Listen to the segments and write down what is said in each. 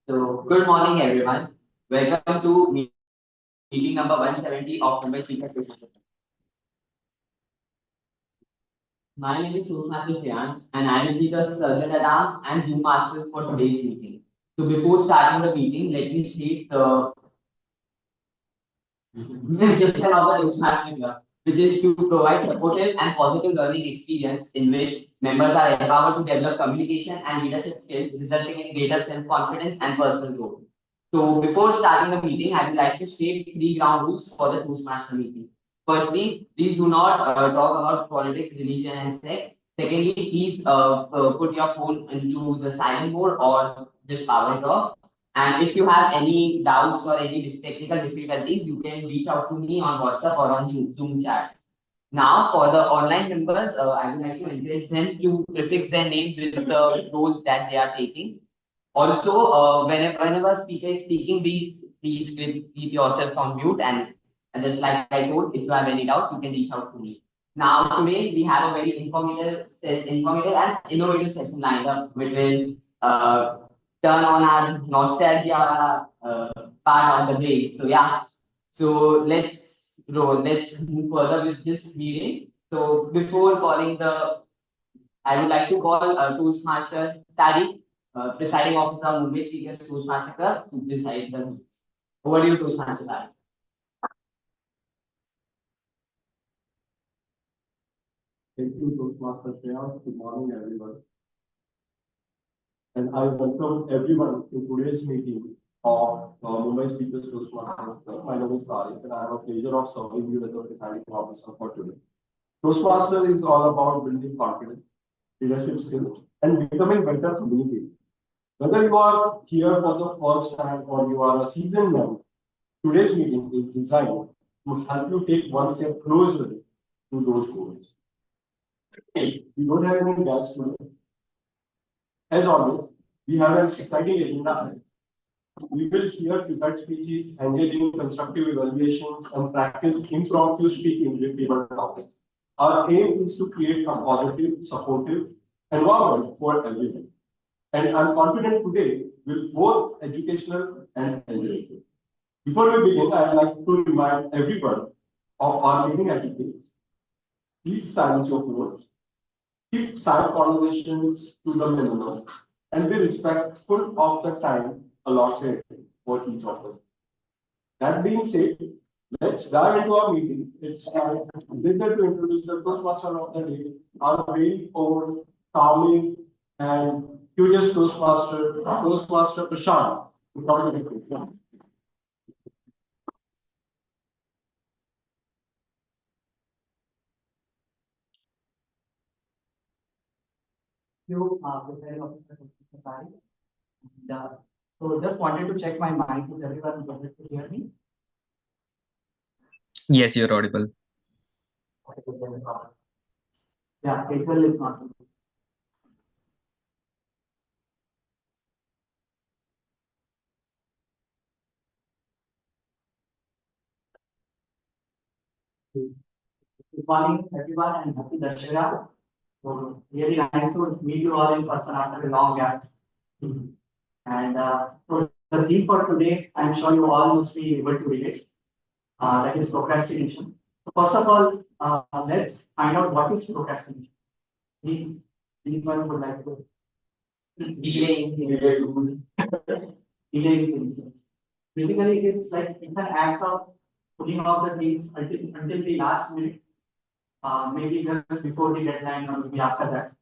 So, good morning, everyone. Welcome to meeting number 170 of Mumbai Speaker Association. My name is Prashant, and I will be the Surgeon at Arms and Zoom Masters for today's meeting. So, before starting the meeting, let me state the mission of the Toastmaster Club, which is to provide supportive and positive learning experience in which members are empowered to develop communication and leadership skills, resulting in greater self-confidence and personal growth. So before starting the meeting, I would like to state three ground rules for the Toastmaster meeting. Firstly, please do not talk about politics, religion, and sex. Secondly, please put your phone into the silent mode or just power it off. And if you have any doubts or any technical difficulties, you can reach out to me on WhatsApp or on Zoom chat. Now, for the online members, I would like to encourage them to prefix their name with the role that they are taking. Also, whenever speaker is speaking, please keep yourself on mute. And just like I told, if you have any doubts, you can reach out to me. Now, today we have a very informative and innovative session lined up, which will turn on our nostalgia part of the day. So yeah, so let's move further with this meeting. So before calling I would like to call Toastmaster Tariq, presiding officer of Mumbai Speakers Toastmaster Club, to preside the meeting. Over to you, Toastmaster Tariq. Thank you, Toastmaster Prashant. Good morning, everyone. And I welcome everyone to today's meeting of Mumbai Speakers Toastmasters Club. My name is Tariq, and I have a pleasure of serving you as a presiding officer for today. Toastmaster is all about building confidence, leadership skills, and becoming better communicators. Whether you are here for the first time or you are a seasoned member, today's meeting is designed to help you take one step closer to those goals. We don't have any guests today. As always, we have an exciting agenda. We will hear prepared speeches, engage in constructive evaluations, and practice impromptu speaking with favorite topics. Our aim is to create a positive, supportive environment for everyone. And I'm confident today will both educational and enjoyable. Before we begin, I'd like to remind everyone of our meeting etiquette. Please silence your phones. Keep side conversations to the minimum and be respectful of the time allotted for each of us. That being said, let's dive into our meeting. It's my pleasure to introduce the Toastmaster of the day, our very own, calming, and curious Toastmaster Prashant. You preparing officer and so just wanted to check my mic. Is everyone able to hear me? Yes, you're audible. Yeah, April is not. Good morning, everyone, and happy Dashera. So really nice to meet you all in person after a long gap. And so the theme for today, I'm sure you all must be able to relate. That is procrastination. So first of all, let's find out what is procrastination. Anyone would like to delaying things. Basically, it's an act of putting off the things until the last minute, maybe just before the deadline or maybe after that.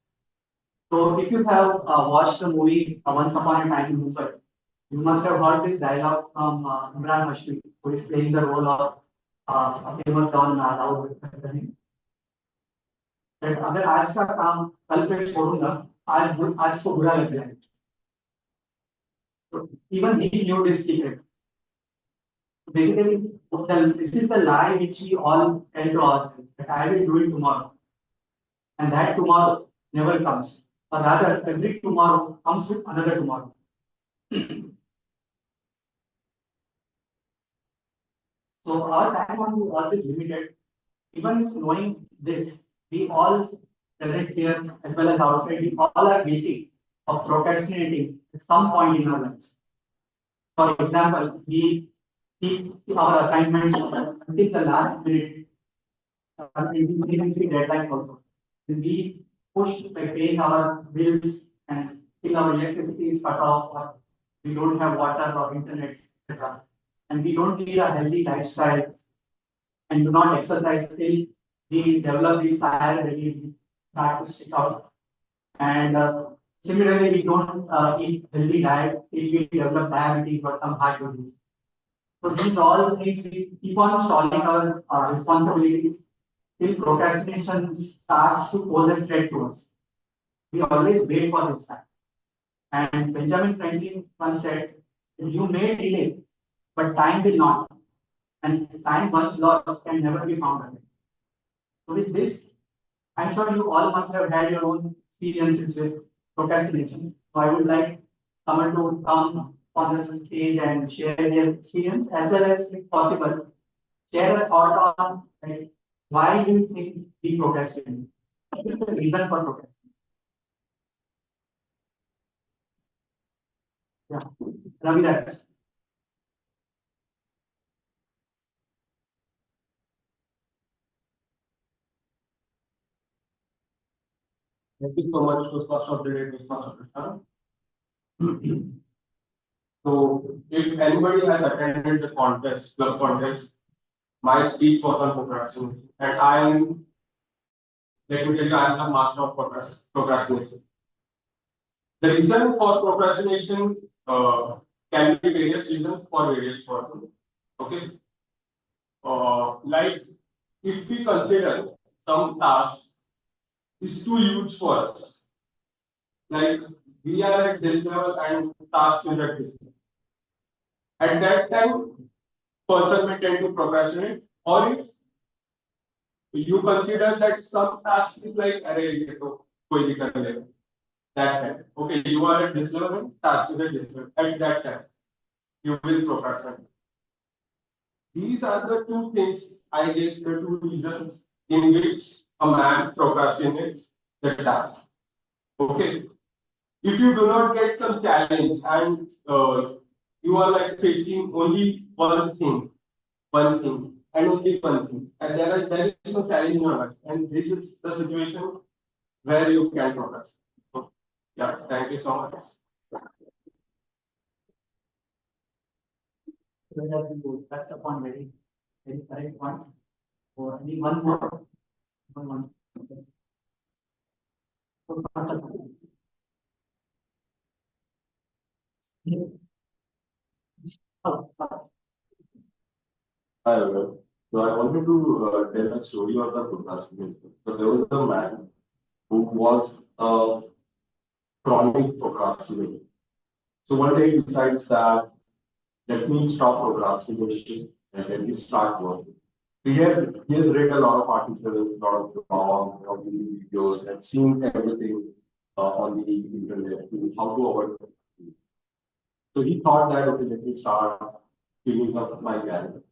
So if you have watched the movie Once Upon a Time in Mumbai, you must have heard this dialogue from Imran Hashmi, who is playing the role of a famous Don Raoul. that अगर आज का काम कल पे छोड़ूंगा आज को बुरा लग जाएगा Even we knew this secret. Basically, this is the lie which we all tell to ourselves that I will do it tomorrow, and that tomorrow never comes, or rather, every tomorrow comes with another tomorrow. So our time on the earth is limited. Even if knowing this, we all present here as well as outside, we all are guilty of procrastinating at some point in our lives. For example, we keep our assignments until the last minute, and we even see deadlines also. And we push by paying our bills and till our electricity is cut off, or we don't have water or internet, etc. And we don't lead a healthy lifestyle and do not exercise till we develop these tired bellies, we start to stick out. And similarly, we don't eat healthy diet till we develop diabetes or some heart disease. So these all things we keep on stalling our responsibilities till procrastination starts to pose a threat to us. We always wait for this time. And Benjamin Franklin once said, "You may delay, but time will not. And time once lost can never be found again." So with this, I'm sure you all must have had your own experiences with procrastination. So I would like someone to come on the stage and share their experience, as well as, if possible, share a thought on like, why do you think we procrastinate? What is the reason for procrastination? Yeah, Ravi Raj. Thank you so much, Toastmaster of the Day, Toastmaster Prashant. So, if anybody has attended the contest, club contest, my speech was on procrastination, and let me tell you, I am the master of procrastination. The reason for procrastination can be various reasons for various persons. Okay, like if we consider some task is too huge for us, like we are at this level and task is at this level. At that time, person may tend to procrastinate, or if you consider that some task is like, array, ye to koi bhi kar lega. That time, okay, you are at this level and task is at this level. At that time, you will procrastinate. These are the two things, I guess, the two reasons in which a man procrastinates the task. Okay, if you do not get some challenge and you are like facing only one thing, and only one thing, and there is no challenge in your life, and this is the situation where you can progress. So, yeah, thank you so much. So that you touched upon very correct points. Or any one more? One. Oh, sorry. Hi, everyone. So I wanted to tell a story of the procrastination. So there was a man who was a chronic procrastinator. So one day he decides that let me stop procrastination and let me start working. He has read a lot of articles, a lot of blogs, a lot of videos, and seen everything on the internet, how to avoid procrastination. So he thought that, okay, let me start cleaning up my garage.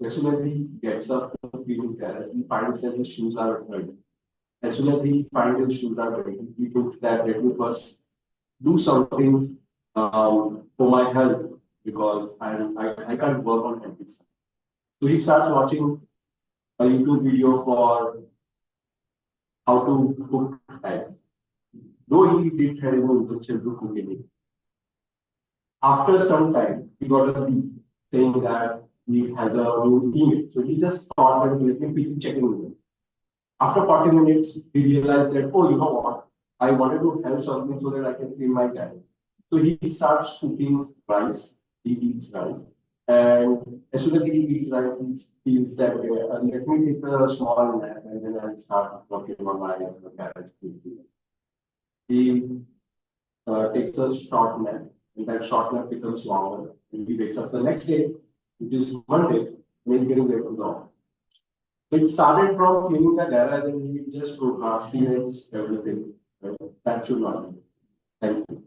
As soon as he gets up to clean his garage, he finds that his shoes are dirty. As soon as he finds his shoes are dirty, he thinks that let me first do something for my health because I can't work on empty stuff. So he starts watching a YouTube video for how to cook eggs. Though he did have no intention to cook any. After some time, he got a beep saying that he has a new email. So he just thought that let me quickly check email. After 40 minutes, he realized that, oh, you know what? I wanted to have something so that I can clean my garage. So he starts cooking rice. He eats rice. And as soon as he eats rice, he feels that, okay, let me take a small nap and then I'll start working on my garage. He takes a short nap. and that short nap becomes longer. And he wakes up the next day, which is Monday, and he's getting late to the office. It started from cleaning the garage and he just procrastinates everything. Right? That should not be. Thank you.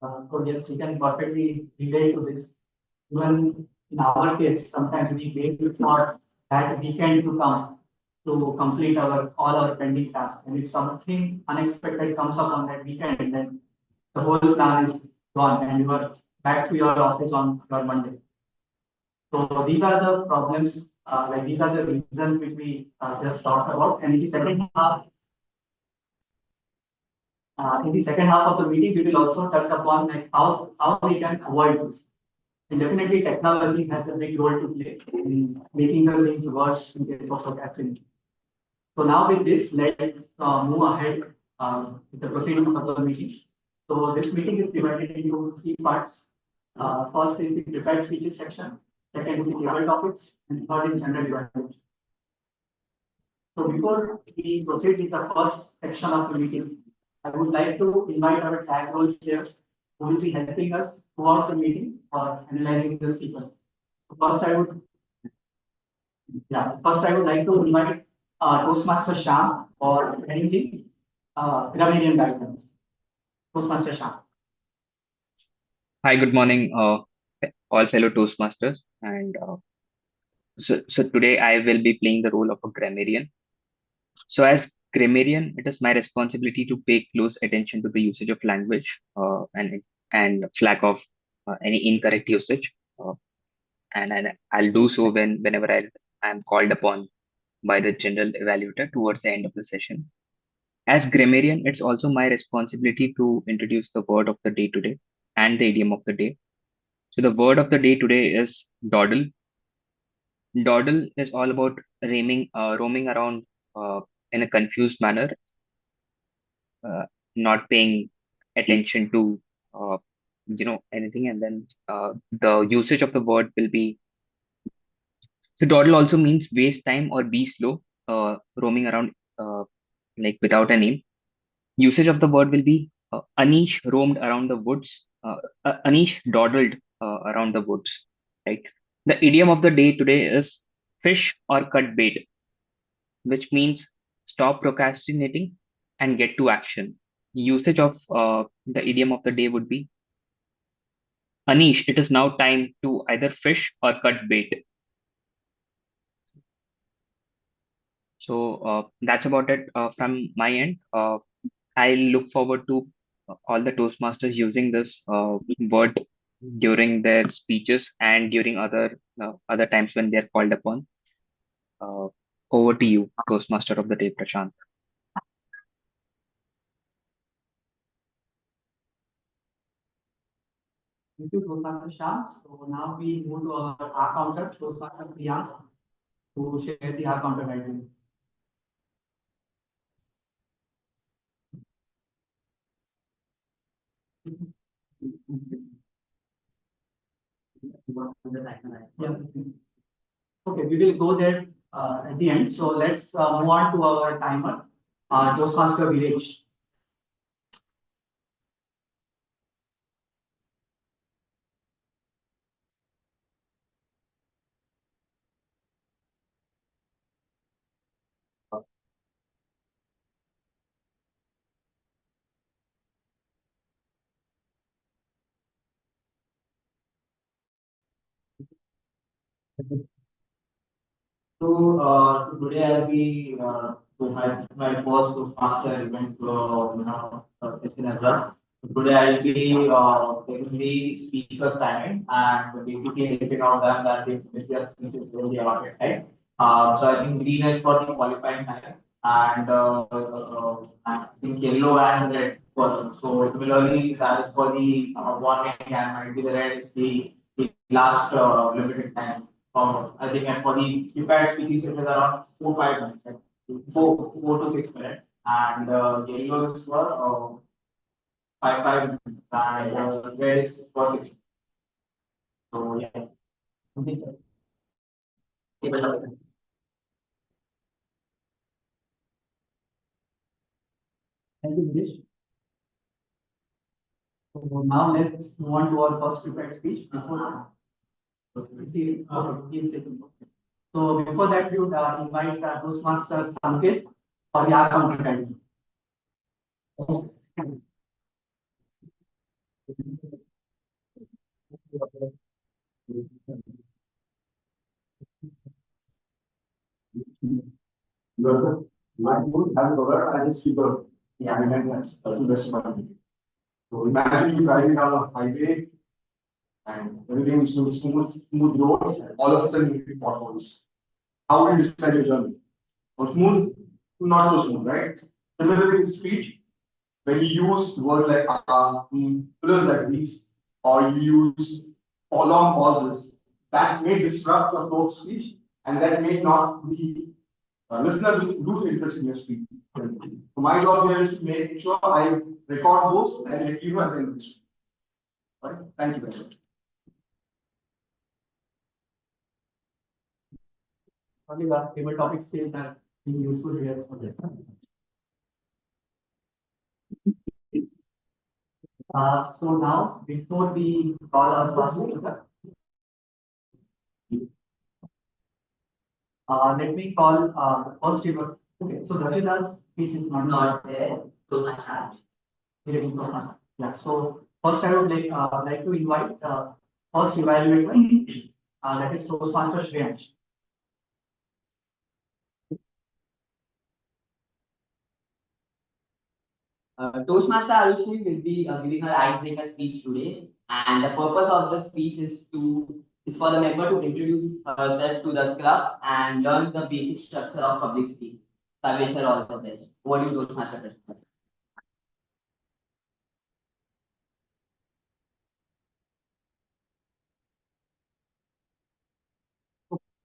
So yes, we can perfectly relate to this. Even in our case, sometimes we wait for that weekend to come to complete all our pending tasks. And if something unexpected comes up on that weekend, then the whole plan is gone and you are back to your office on your Monday. So these are the problems, like these are the reasons which we just talked about. And in the second half of the meeting, we will also touch upon like how we can avoid this. And definitely technology has a big role to play in making the things worse in case of procrastination. So now with this, let's move ahead with the proceedings of the meeting. So this meeting is divided into three parts. First is the prepared speeches section, second is the table topics, and third is general evaluation. So before we proceed with the first section of the meeting, I would like to invite our tag role here who will be helping us throughout the meeting for analyzing the speakers. First, I would like to invite Toastmaster Sham for anything grammarian guidance. Toastmaster Sham. Hi, good morning, all fellow Toastmasters. And so today I will be playing the role of a grammarian. So as grammarian, it is my responsibility to pay close attention to the usage of language and flag off any incorrect usage. And I'll do so whenever I am called upon by the general evaluator towards the end of the session. As grammarian, it's also my responsibility to introduce the word of the day today and the idiom of the day. So the word of the day today is dawdle. Dawdle is all about roaming around in a confused manner, not paying attention to anything. And then the usage of the word will be, so dawdle also means waste time or be slow, roaming around like without a name. Usage of the word will be Anish roamed around the woods. Anish dawdled around the woods, right? The idiom of the day today is fish or cut bait, which means stop procrastinating and get to action. Usage of the idiom of the day would be Anish, it is now time to either fish or cut bait. So that's about it from my end. I look forward to all the Toastmasters using this word during their speeches and during other times when they are called upon. Over to you, Toastmaster of the day, Prashant. Thank you, Toastmaster Sham. So now we move to our R counter, Toastmaster Priyank, to share the R counter guidelines. Yeah. Okay, we will go there at the end. So let's move on to our timer, Toastmaster Village. So today I'll be so my first Toastmaster event session as well. So today I'll be taking the speakers timing and basically helping out them that if they are speaking really about it, right? So I think green is for the qualifying time and I think yellow and red for them. So similarly that is for the warning and maybe the red is the last limited time. I think and for the prepared speaking session around 4-5 minutes, like 4 to 6 minutes, and yellow is for 5 minutes, and red is for 6 minutes. So yeah. Thank you, Dinesh. So now let's move on to our first prepared speech. Please take it. So before that, we would invite Toastmaster Sanket for the counter. My mood has over, I just see the guidelines and best of it. So imagine you driving down a highway and everything is smooth roads, and all of a sudden you hit potholes. How will you decide your journey? Or smooth, not so smooth, right? Similarly in speech, when you use words like pillars like these, or you use long pauses, that may disrupt your flow of speech, and that may not be listener will lose interest in your speech. So my job here is to make sure I record those and let you know at the end of the speech. Right? Thank you very much. Only the table topic skills are being useful here. So now, before we call our first speaker, let me call the first speaker. Okay, so Rajita's speech is not there. Yeah, so first I would like to invite first evaluator, that is Toastmaster Shreyansh. Toastmaster Arushi will be giving her icebreaker speech today, and the purpose of the speech is for the member to introduce herself to the club and learn the basic structure of public speaking. So I wish her all the best. What do you, Toastmaster Prashant?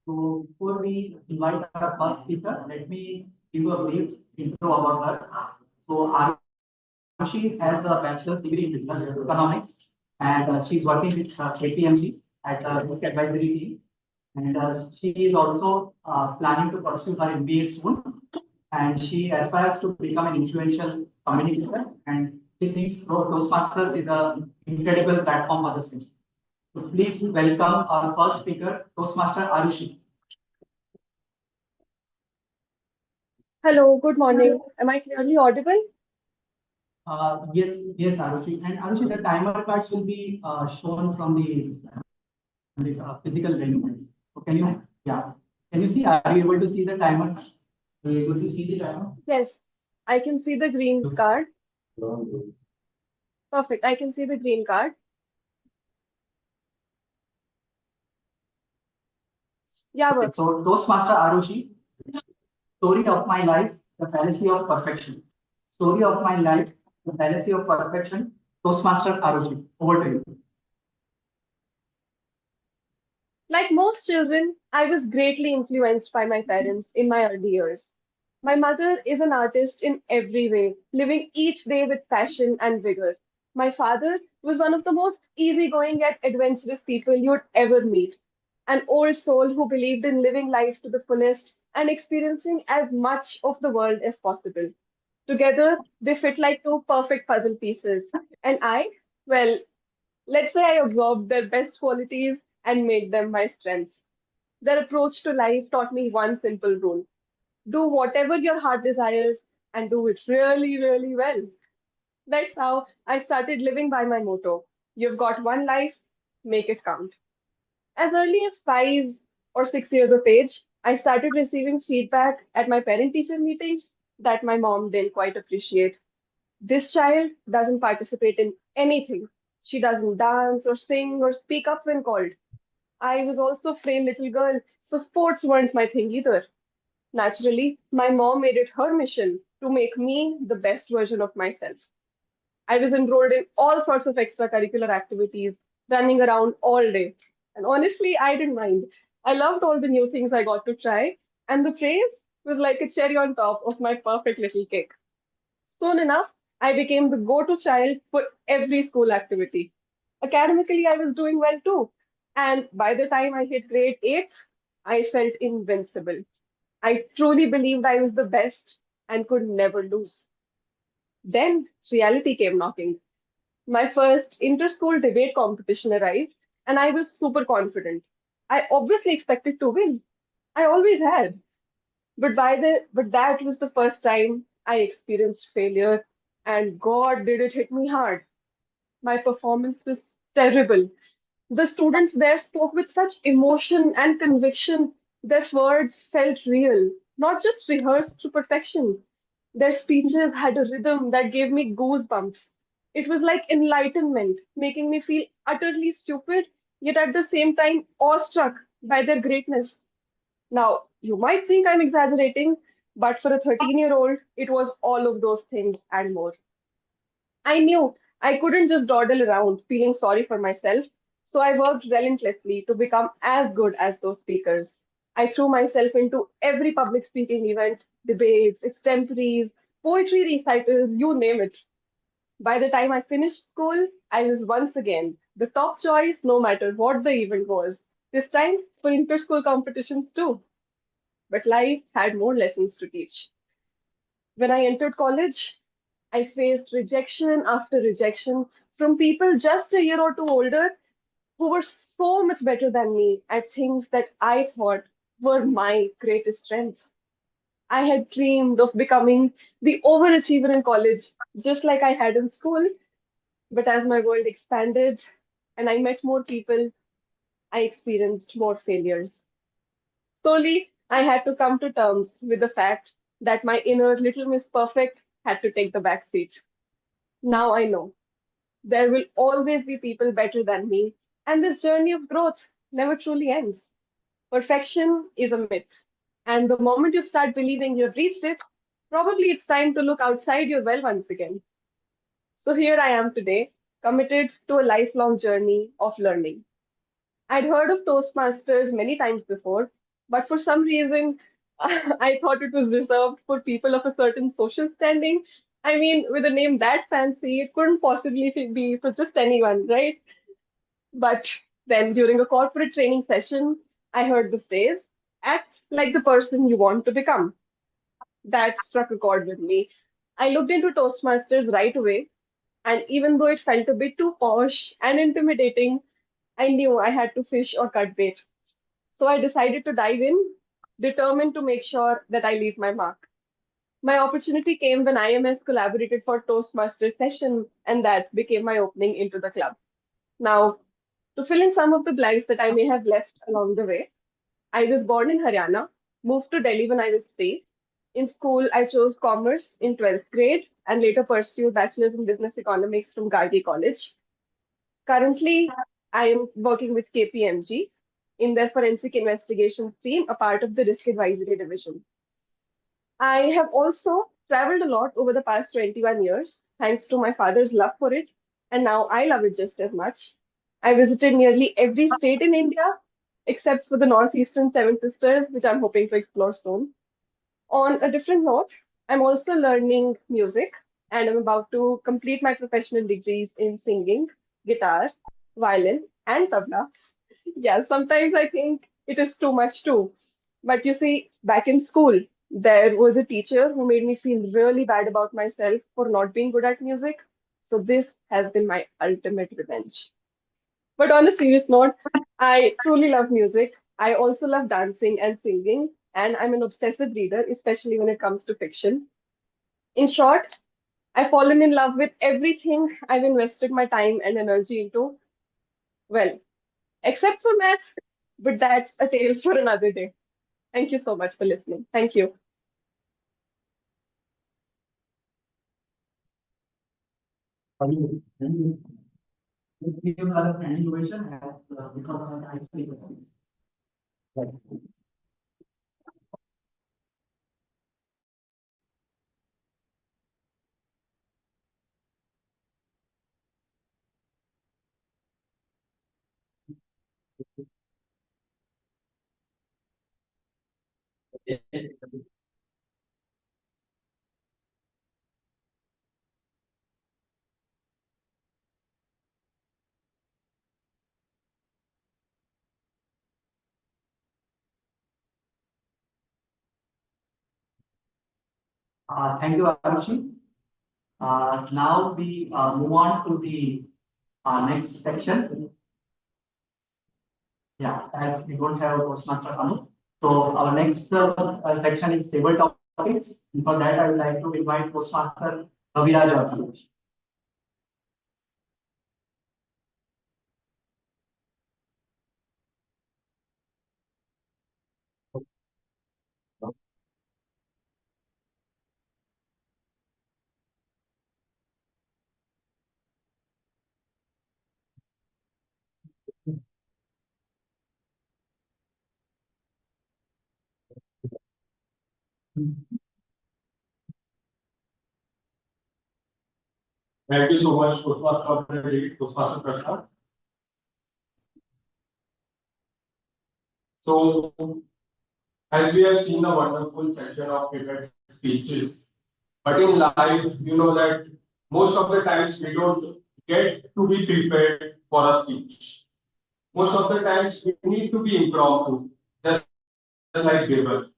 So before we invite our first speaker, let me give a brief intro about her. So Arushi has a bachelor's degree in business economics, and she's working with KPMG at risk advisory team. And she is also planning to pursue her MBA soon. And she aspires to become an influential communicator. And she thinks Toastmasters is an incredible platform for the same. So please welcome our first speaker, Toastmaster Arushi. Hello, good morning. Am I clearly audible? Yes, Arushi. And Arushi, the timer cards will be shown from the physical venue. So can you see? Are you able to see the timer? Are you able to see the timer? Yes, I can see the green card. Perfect. I can see the green card. Yeah, works. So Toastmaster Arushi, story of my life, the fallacy of perfection. Story of my life, the fallacy of perfection. Toastmaster Arushi, over to you. Like most children, I was greatly influenced by my parents in my early years. My mother is an artist in every way, living each day with passion and vigor. My father was one of the most easygoing yet adventurous people you'd ever meet, an old soul who believed in living life to the fullest and experiencing as much of the world as possible. Together, they fit like two perfect puzzle pieces. And well, let's say I absorbed their best qualities and made them my strengths. Their approach to life taught me one simple rule: do whatever your heart desires and do it really, really well. That's how I started living by my motto: you've got one life, make it count. As early as 5 or 6 years of age, I started receiving feedback at my parent teacher meetings that my mom didn't quite appreciate. This child doesn't participate in anything. She doesn't dance or sing or speak up when called. I was also a frail little girl, so sports weren't my thing either. Naturally, my mom made it her mission to make me the best version of myself. I was enrolled in all sorts of extracurricular activities, running around all day. And honestly, I didn't mind. I loved all the new things I got to try, and the praise was like a cherry on top of my perfect little cake. Soon enough, I became the go to child for every school activity. Academically, I was doing well too. And by the time I hit grade 8, I felt invincible. I truly believed I was the best and could never lose. Then reality came knocking. My first inter-school debate competition arrived, and I was super confident. I obviously expected to win. I always had. But that was the first time I experienced failure, and God did it hit me hard. My performance was terrible. The students there spoke with such emotion and conviction. Their words felt real, not just rehearsed to perfection. Their speeches had a rhythm that gave me goosebumps. It was like enlightenment, making me feel utterly stupid, yet at the same time awestruck by their greatness. Now, you might think I'm exaggerating, but for a 13-year-old, it was all of those things and more. I knew I couldn't just dawdle around feeling sorry for myself, so I worked relentlessly to become as good as those speakers. I threw myself into every public speaking event, debates, extemporaries, poetry recitals, you name it. By the time I finished school, I was once again the top choice no matter what the event was. This time for inter school competitions too. But life had more lessons to teach. When I entered college, I faced rejection after rejection from people just a year or two older who were so much better than me at things that I thought were my greatest strengths. I had dreamed of becoming the overachiever in college, just like I had in school. But as my world expanded and I met more people, I experienced more failures. Slowly, I had to come to terms with the fact that my inner Little Miss Perfect had to take the back seat. Now I know there will always be people better than me, and this journey of growth never truly ends. Perfection is a myth, and the moment you start believing you've reached it, probably it's time to look outside your well once again. So here I am today, committed to a lifelong journey of learning. I'd heard of Toastmasters many times before, but for some reason, I thought it was reserved for people of a certain social standing. I mean, with a name that fancy, it couldn't possibly be for just anyone, right? But then during a corporate training session, I heard the phrase, act like the person you want to become. That struck a chord with me. I looked into Toastmasters right away, and even though it felt a bit too posh and intimidating, I knew I had to fish or cut bait. So I decided to dive in, determined to make sure that I leave my mark. My opportunity came when IMS collaborated for Toastmasters session, and that became my opening into the club. Now, to fill in some of the blanks that I may have left along the way, I was born in Haryana, moved to Delhi when I was 3. In school, I chose commerce in 12th grade and later pursued bachelor's in business economics from Gargi College. Currently, I am working with KPMG in their forensic investigations team, a part of the risk advisory division. I have also traveled a lot over the past 21 years, thanks to my father's love for it, and now I love it just as much. I visited nearly every state in India, except for the northeastern Seven Sisters, which I'm hoping to explore soon. On a different note, I'm also learning music, and I'm about to complete my professional degrees in singing, guitar, violin, and tabla. Yeah, sometimes I think it is too much too. But you see, back in school, there was a teacher who made me feel really bad about myself for not being good at music. So this has been my ultimate revenge. But on a serious note, I truly love music. I also love dancing and singing, and I'm an obsessive reader, especially when it comes to fiction. In short, I've fallen in love with everything I've invested my time and energy into. Well, except for math, but that's a tale for another day. Thank you so much for listening. Thank you. I mean, Let's give another standing ovation because of the speaker. Thank you, Arushi. Now we move on to the next section. Yeah, as we don't have a Toastmaster Anu. So our next section is table topics. And for that, I would like to invite Toastmaster Raviraj also. Thank you so much, Toastmaster Prashant. So, as we have seen a wonderful session of prepared speeches, but in life, you know that most of the times we don't get to be prepared for a speech. Most of the times we need to be impromptu, just like Bible. In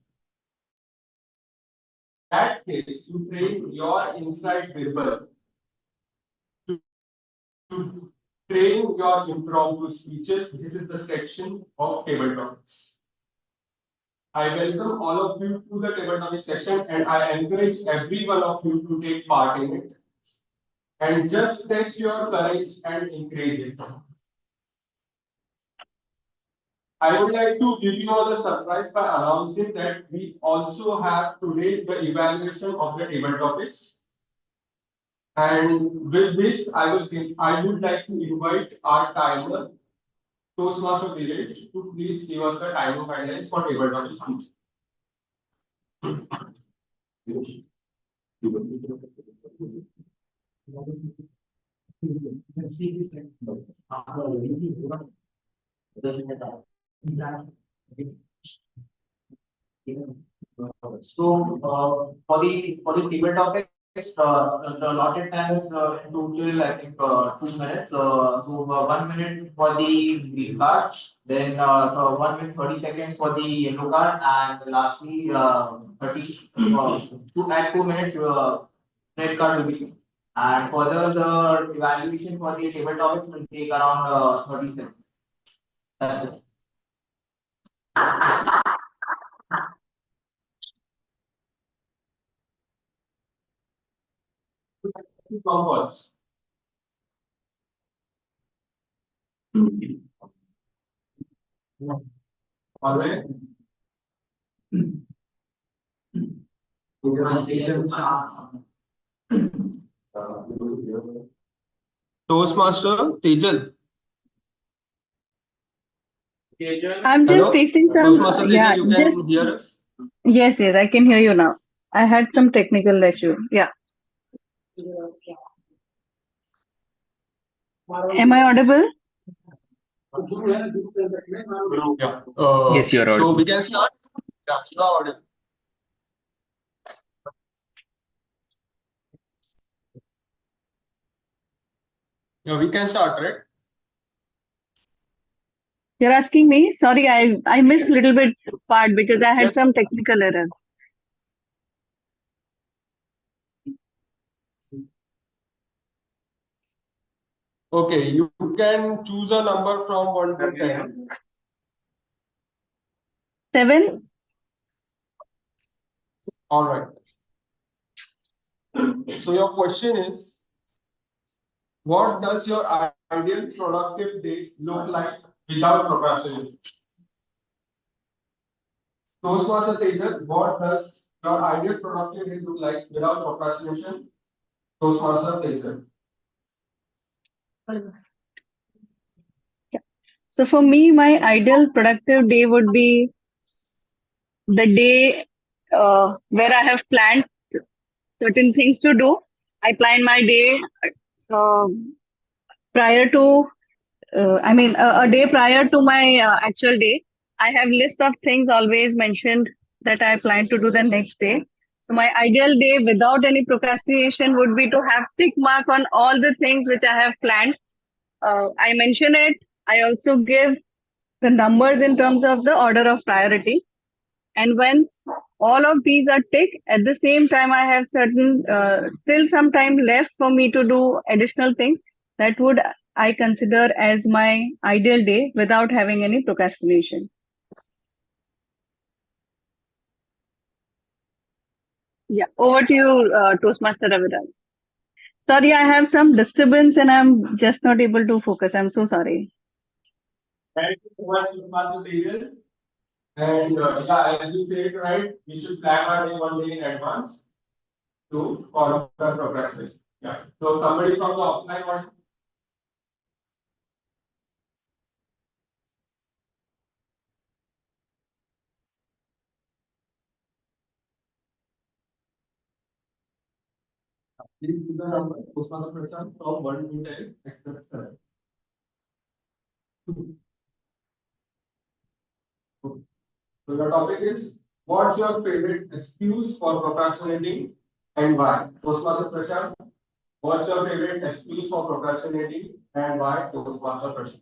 that case, you train your inside Bible to train your impromptu speeches. This is the section of table topics. I welcome all of you to the table topic section and I encourage every one of you to take part in it and just test your courage and increase it. I would like to give you all a surprise by announcing that we also have today the evaluation of the table topics. And with this, I would like to invite our timer, Toastmaster Village, to please give us the timer guidelines for table topic speech. So, for the table topics, the allotted time is in total, I think, 2 minutes. So, 1 minute for the green card, then 1 minute 30 seconds for the yellow card, and lastly, 2 minutes red card will be shown. And further, the evaluation for the table topics will take around 30 seconds. That's it. Come first. All right. Toastmaster Tejal. I'm just Hello? fixing Toastmaster some, Tejal, yeah, you just, can hear us? yes, I can hear you now. I had some technical issue. Yeah. Am I audible? Yeah. Yes, you're So audible. we can start. Yeah, you are audible. Yeah, we can start, right? You're asking me? Sorry, I missed little bit part because I had Yes. some technical error. Okay, you can choose a number from 1 to 10. 7? All right. So your question is, what does your ideal productive day look like without procrastination? Toastmaster Tejal, what does your ideal productive day look like without procrastination? Toastmaster Tejal. So for me, my ideal productive day would be the day where I have planned certain things to do. I plan my day uh, prior to a day prior to my actual day. I have list of things always mentioned that I plan to do the next day. So my ideal day without any procrastination would be to have tick mark on all the things which I have planned. I mention it. I also give the numbers in terms of the order of priority. And once all of these are ticked, at the same time, I have certain still some time left for me to do additional things. That would I consider as my ideal day without having any procrastination. Yeah, over to you, Toastmaster Raviraj. Sorry, I have some disturbance and I'm just not able to focus. I'm so sorry. Thank you so much, Master David. And yeah, as you said, right, we should plan our day one day in advance to follow the procrastination. Yeah. So somebody from the offline one. Please give the number, postmaster Prashant, from 1 to 10, except 7. So your topic is, what's your favorite excuse for procrastinating and why? Postmaster Prashant, what's your favorite excuse for procrastinating and why? Postmaster Prashant.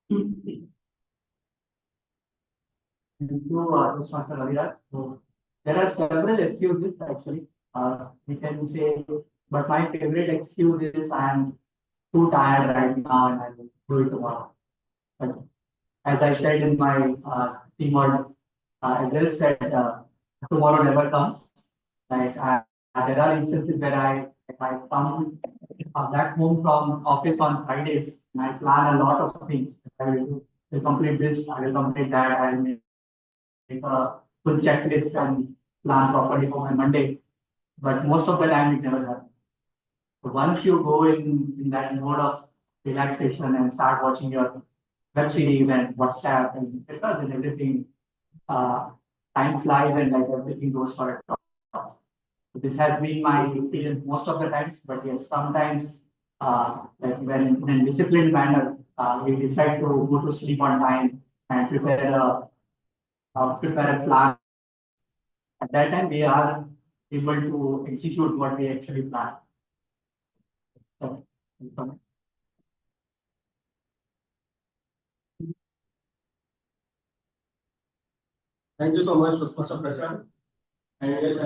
Thank you, Prashant Raviraj. So there are several excuses actually. We can say, but my favorite excuse is I'm too tired right now and I will do it tomorrow. But as I said in my TMoD, I just said tomorrow never comes. Like there are instances where I come back home from office on Fridays and I plan a lot of things. Will complete this, I will complete that, I will make a full checklist and plan properly for my Monday. But most of the time it never happens. So once you go in that mode of relaxation and start watching your web series and WhatsApp and etc., then everything uh, time flies and like everything goes for a toss. So this has been my experience most of the times, but yes, sometimes like when in a disciplined manner, we decide to go to sleep on time and prepare a plan. At that time, we are able to execute what we actually plan. So, Thank you so much, Postmaster Prashant. And yes,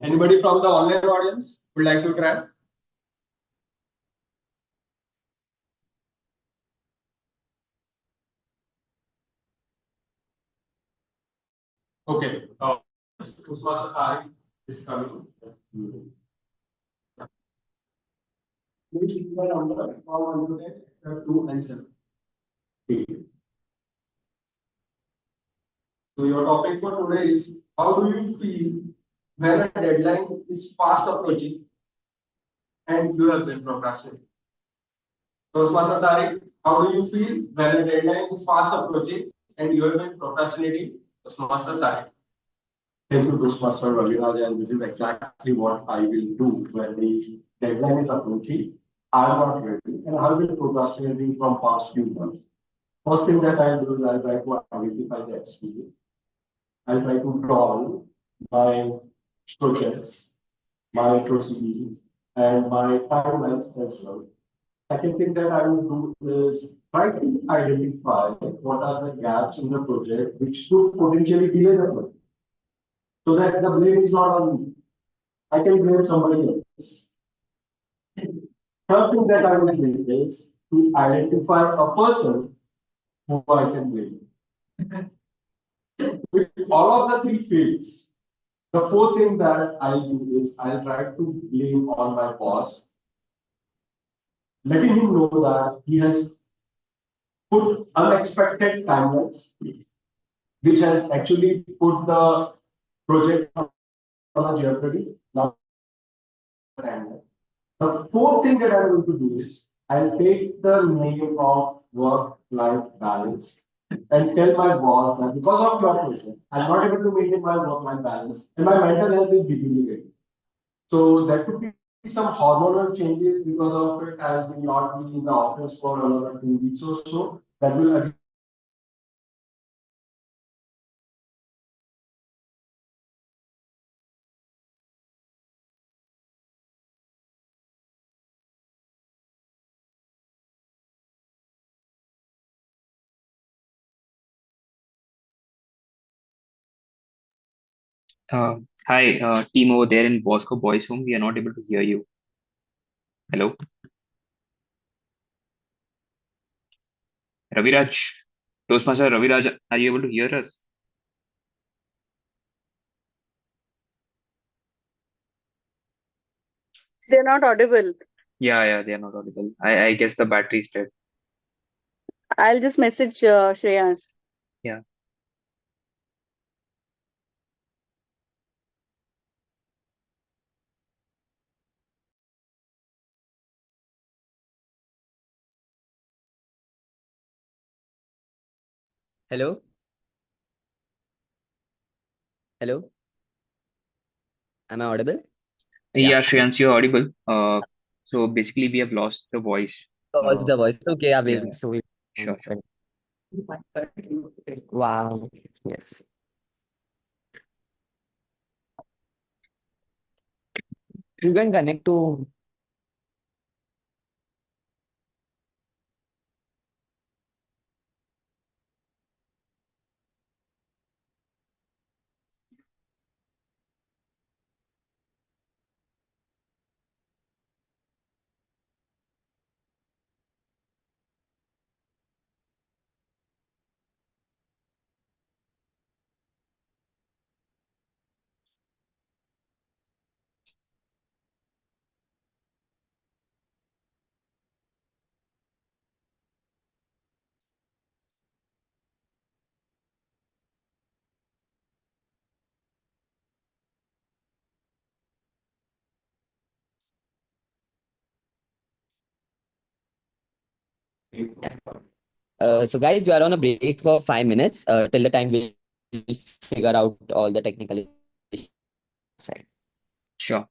anybody from the online audience would like to try? Okay. Postmaster I is coming. Please give my number from 1 to 10, 2 and 7. So your topic for today is, how do you feel when a deadline is fast approaching and you have been procrastinating? Toastmaster Tariq, how do you feel when a deadline is fast approaching and you have been procrastinating? Toastmaster Tariq. Thank you, Toastmaster Raviraj, and this is exactly what I will do when the deadline is approaching. I am not ready, and I have been procrastinating from past few months. First thing that I do is I try to identify the experience. I try to draw my projects, my procedures, and my timelines as well. Second thing that I will do is try to identify what are the gaps in the project which could potentially delay the project. So that the blame is not on me. I can blame somebody else. Third thing that I will do is to identify a person who I can blame. If all of the three fails, the fourth thing that I do is I try to blame on my boss, letting him know that he has put unexpected timelines, which has actually put the project on a jeopardy. Now, the fourth thing that I'm going to do is I'll take the name of work-life balance and tell my boss that because of your project, I'm not able to maintain my work-life balance and my mental health is deteriorating. So there could be some hormonal changes because of it. I will not be in the office for another 2 weeks or so. That will again Uh, Hi, team over there in Bosco Boys Home. We are not able to hear you. Hello, Raviraj. Toastmaster Raviraj, are you able to hear us? They're not audible. Yeah, they are not audible. I guess the battery is dead. I'll just message Shreyans. Yeah. Hello? Hello? Am I audible? Yeah. Yeah, Shreyans, you're audible. So basically we have lost the voice. What's the voice? Okay, yeah, Yeah, so we sure. wow. Yes. You can connect to so guys, we are on a break for 5 minutes till the time we figure out all the technical issues. Sure.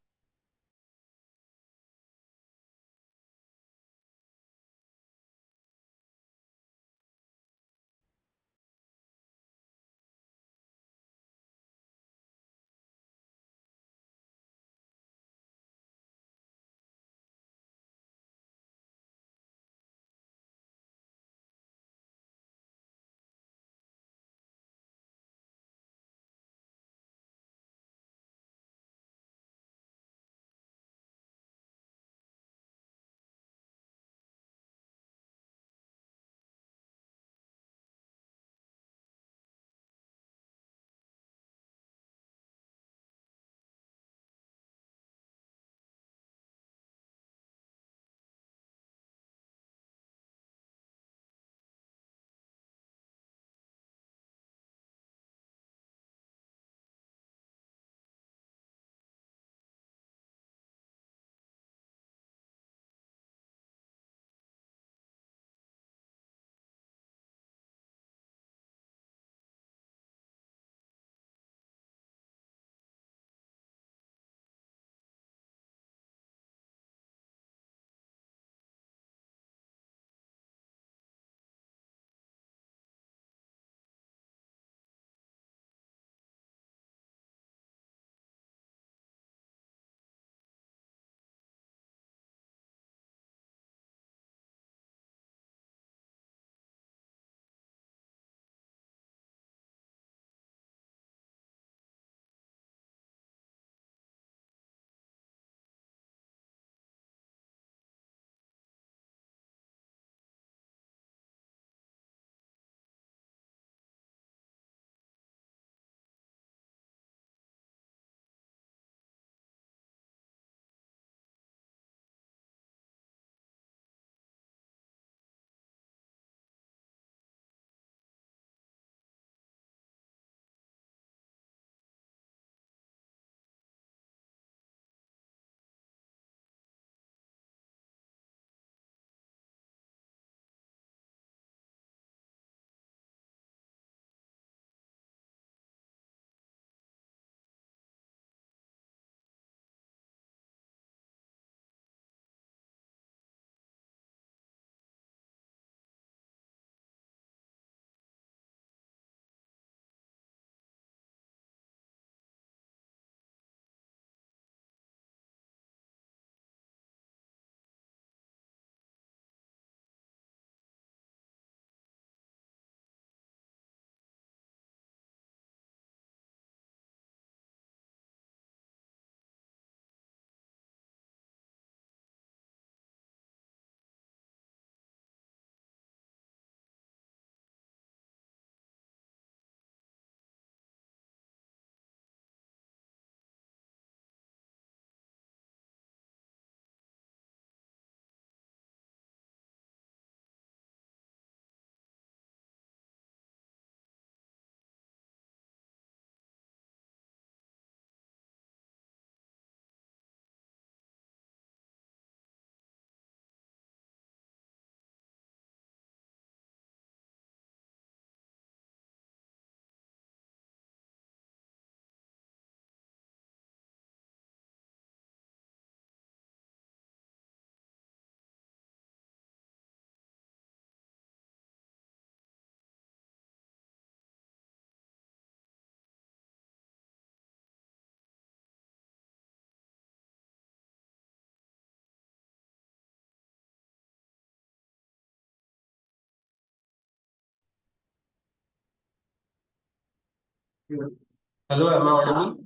Hello, am I audible?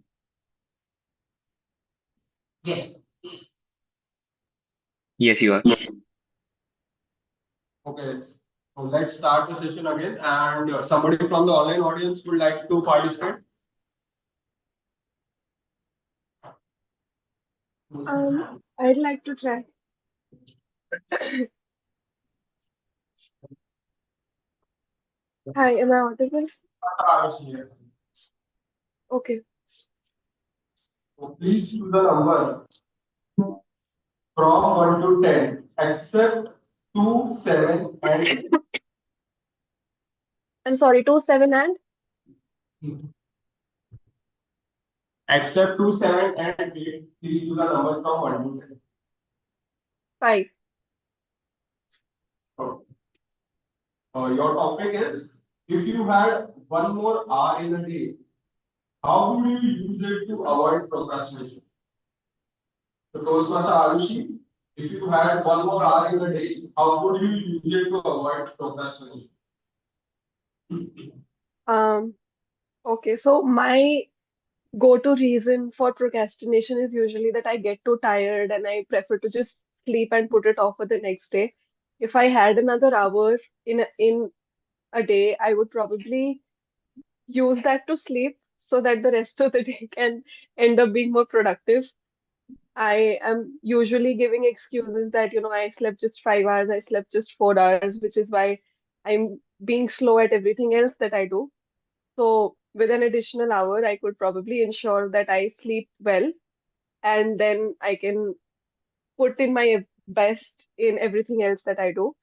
Yes. Yes, you are. Okay, so let's start the session again. And somebody from the online audience would like to participate. I'd like to try. Hi, am I audible? Yes. Okay. So please choose the number from 1 to 10, except 2, 7, and I'm sorry, 2, 7, and except 2, 7, and 8. Please choose the number from 1 to 10. 5. Okay. Your topic is, if you had one more hour in a day, how would you use it to avoid procrastination? So, Toastmaster Arushi, if you had one more hour in a day, how would you use it to avoid procrastination? Um, okay, so my go-to reason for procrastination is usually that I get too tired and I prefer to just sleep and put it off for the next day. If I had another hour in a day, I would probably use that to sleep so that the rest of the day can end up being more productive. I am usually giving excuses that, I slept just 5 hours, I slept just 4 hours, which is why I'm being slow at everything else that I do. So with an additional hour, I could probably ensure that I sleep well, and then I can put in my best in everything else that I do.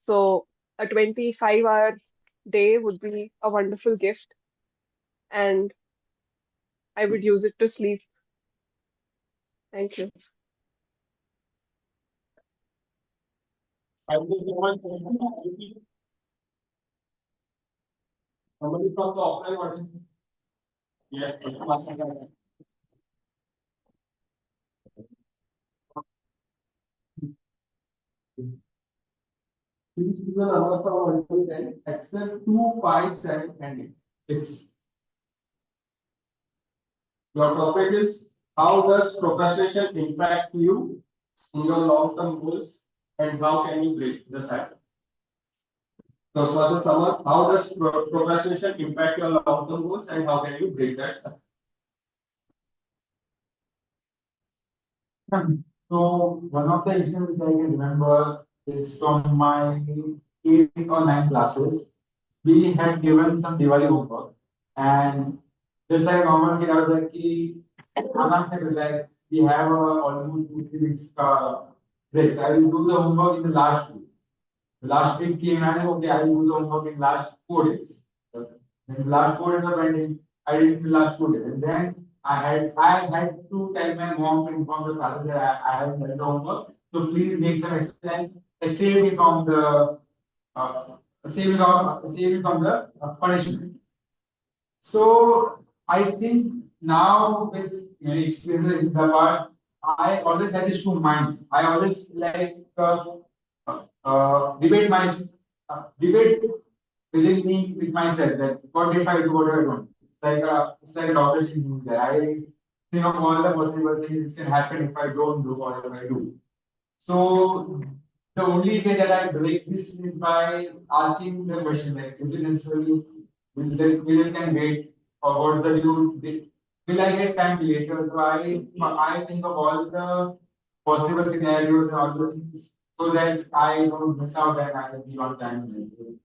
So a 25-hour day would be a wonderful gift, and I would use it to sleep. Thank you. Thank you so much. Somebody from the offline audience? Yes. Please choose the number from 1 to 10, except 2, 5, 7, and 6. Your topic is, how does procrastination impact you in your long-term goals, and how can you break the cycle? So, Swastika Samar, how does procrastination impact your long-term goals, and how can you break that cycle? So one of the incidents I can remember is from my 8th or 9th classes. We had given some Diwali homework, and just like normal kid, I was like, कि खाना है, like we have almost 2 3 weeks break. I will do the homework in the last week. The last week came and okay, I will do the homework in last 4 days. Then the last 4 days of pending, I did it in the last 2 days. And then I had to tell my mom to inform the father that I have done the homework. So please make some exercise, like save me from the save me from the punishment. So I think now with many experiences in the past, I always had this to mind. I always like debate within me with myself that what if I do, what if I don't. It's like a doctor saying that I think of all the possible things which can happen if I don't do or if I do. So the only way that I break this is by asking the question like, is it necessarily will it can wait, or what's the due? Will I get time later? So I think of all the possible scenarios and all those things so that I don't miss out and I will be on time later.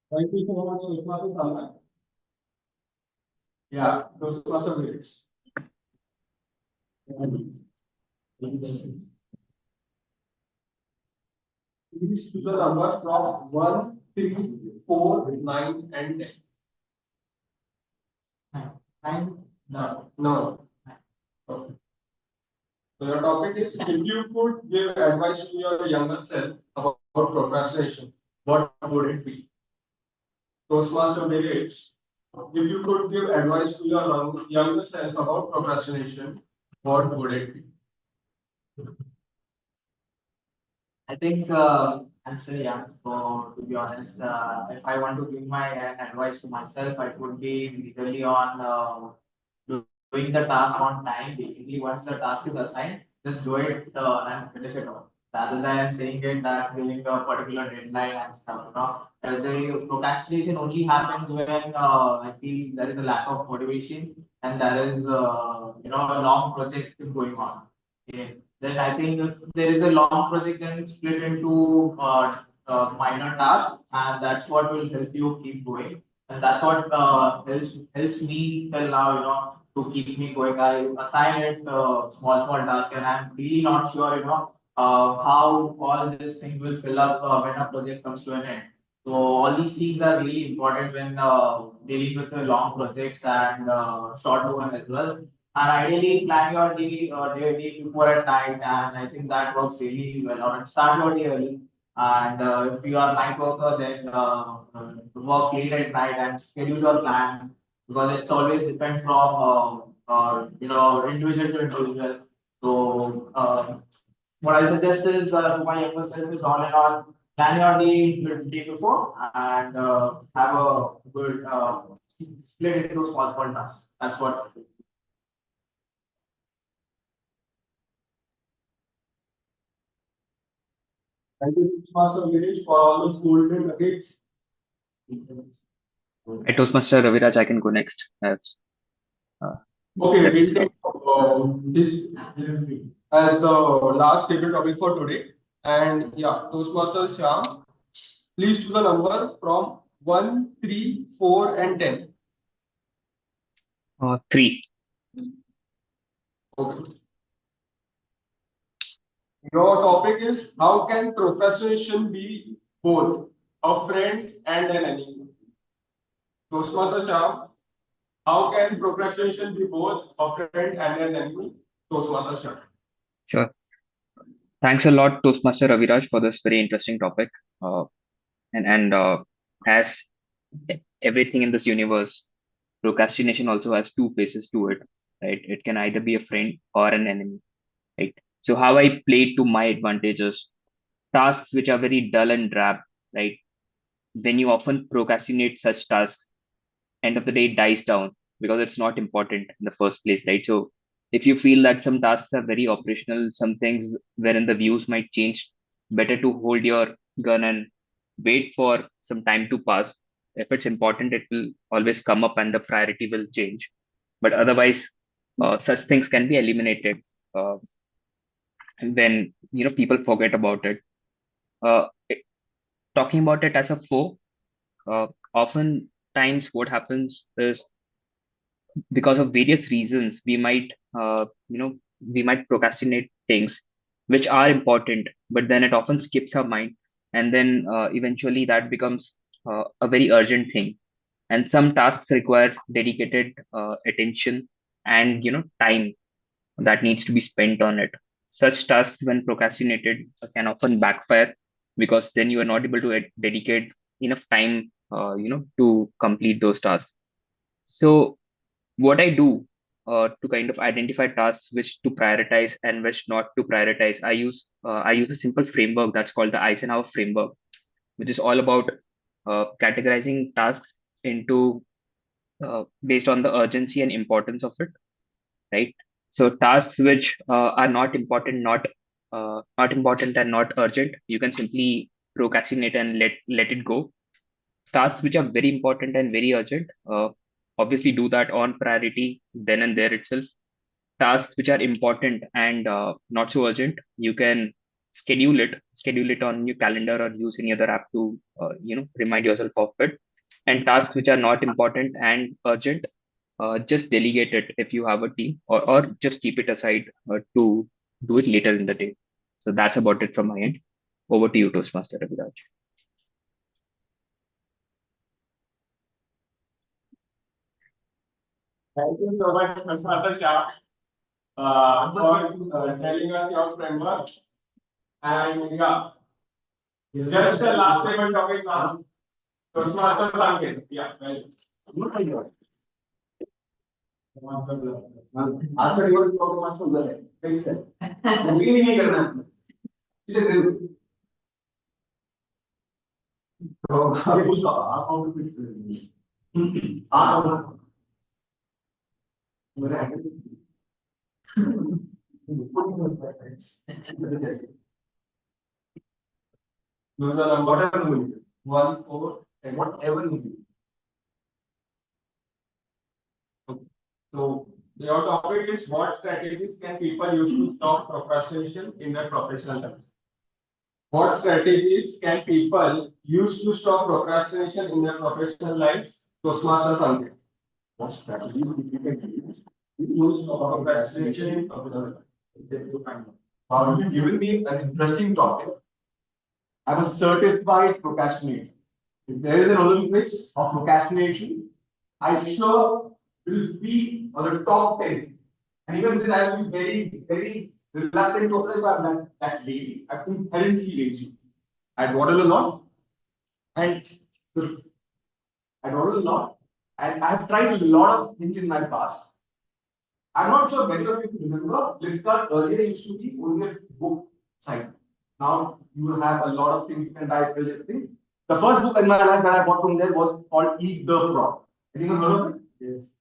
Thank you so much, Swastika Samar. Yeah, those were some lyrics. Please choose the number from 1, 3, 4, 9, and 10. Time? No. No. Okay. So your topic is, if you could give advice to your younger self about procrastination, what would it be? Toastmaster Village, if you could give advice to your younger self about procrastination, what would it be? I think I'm still young, so to be honest, if I want to give my advice to myself, it would be really on doing the task on time. Basically, once the task is assigned, just do it and finish it off. Rather than saying it that during a particular deadline and stuff, the procrastination only happens when I feel there is a lack of motivation and there is a long project is going on. Okay. Then I think if there is a long project, then split into minor tasks, and that's what will help you keep going. And that's what helps me till now, to keep me going. I assign it small tasks, and I'm really not sure, how all this thing will fill up when a project comes to an end. So all these things are really important when dealing with the long projects and short one as well. And ideally plan your day before at night, and I think that works really well. Or start your day early. And if you are night worker, then work late at night and schedule your plan, because it's always depend from individual to individual. So what I suggest is to my younger self is all in all, plan your day before and have a good split it into small tasks. That's what. Thank you, Master Girish, for all those golden nuggets. Toastmaster Raviraj, I can go next. That's Okay, yes. we'll take this as the last table topic for today. And yeah, Toastmaster Shyam, please choose a number from 1, 3, 4, and 10. 3. Okay. Your topic is how can procrastination be both a friend and an enemy? Toastmaster Shyam, how can procrastination be both a friend and an enemy? Toastmaster Shyam. Sure. Thanks a lot, Toastmaster Raviraj, for this very interesting topic. And as everything in this universe, procrastination also has two faces to it, right? It can either be a friend or an enemy, right? So how I play it to my advantages, tasks which are very dull and drab, right? When you often procrastinate such tasks, end of the day it dies down because it's not important in the first place, right? So if you feel that some tasks are very operational, some things wherein the views might change, better to hold your gun and wait for some time to pass. If it's important, it will always come up and the priority will change. But otherwise, such things can be eliminated uh, when people forget about it. Uh, Talking about it as a foe, often times what happens is because of various reasons we might procrastinate things which are important, but then it often skips our mind, and then eventually that becomes a very urgent thing, and some tasks require dedicated attention and time that needs to be spent on it. Such tasks when procrastinated can often backfire because then you are not able to dedicate enough time to complete those tasks. So what I do to kind of identify tasks which to prioritize and which not to prioritize, I use a simple framework that's called the Eisenhower framework, which is all about categorizing tasks into based on the urgency and importance of it, right? So tasks which are not important and not urgent, you can simply procrastinate and let it go. Tasks which are very important and very urgent, obviously do that on priority then and there itself. Tasks which are important and not so urgent, you can schedule it on your calendar or use any other app to remind yourself of it. And tasks which are not important and urgent, just delegate it if you have a team, or just keep it aside to do it later in the day. So that's about it from my end. Over to you, Toastmaster Raviraj. Thank you so much, Toastmaster Shyam, for telling us your framework. And yeah, just the last table topic now. Toastmaster Sanket. Yeah, well. आज का reward problem आज उधर है fix है वो भी नहीं करना इसे जरूर So, who's how to pick No, no, whatever number you give. 1, 4, and whatever you give. Okay. So your topic is what strategies can people use to stop procrastination in their professional lives? What strategies can people use to stop procrastination in their professional lives? Toastmasters Sanket. What strategies people can use to stop procrastination in professional life? You will be an interesting topic. I'm a certified procrastinator. If there is an Olympics of procrastination, I sure will be on the top 10. And even then, I will be very, very reluctant to apply if I'm that lazy. I'm inherently lazy. I dawdle a lot. And I dawdle a lot. And I have tried a lot of things in my past. I'm not sure many of you remember, Flipkart earlier used to be only a book site. Now you have a lot of things you can buy for everything. The first book in my life that I bought from there was called Eat the Frog. Anyone heard of it? Yes.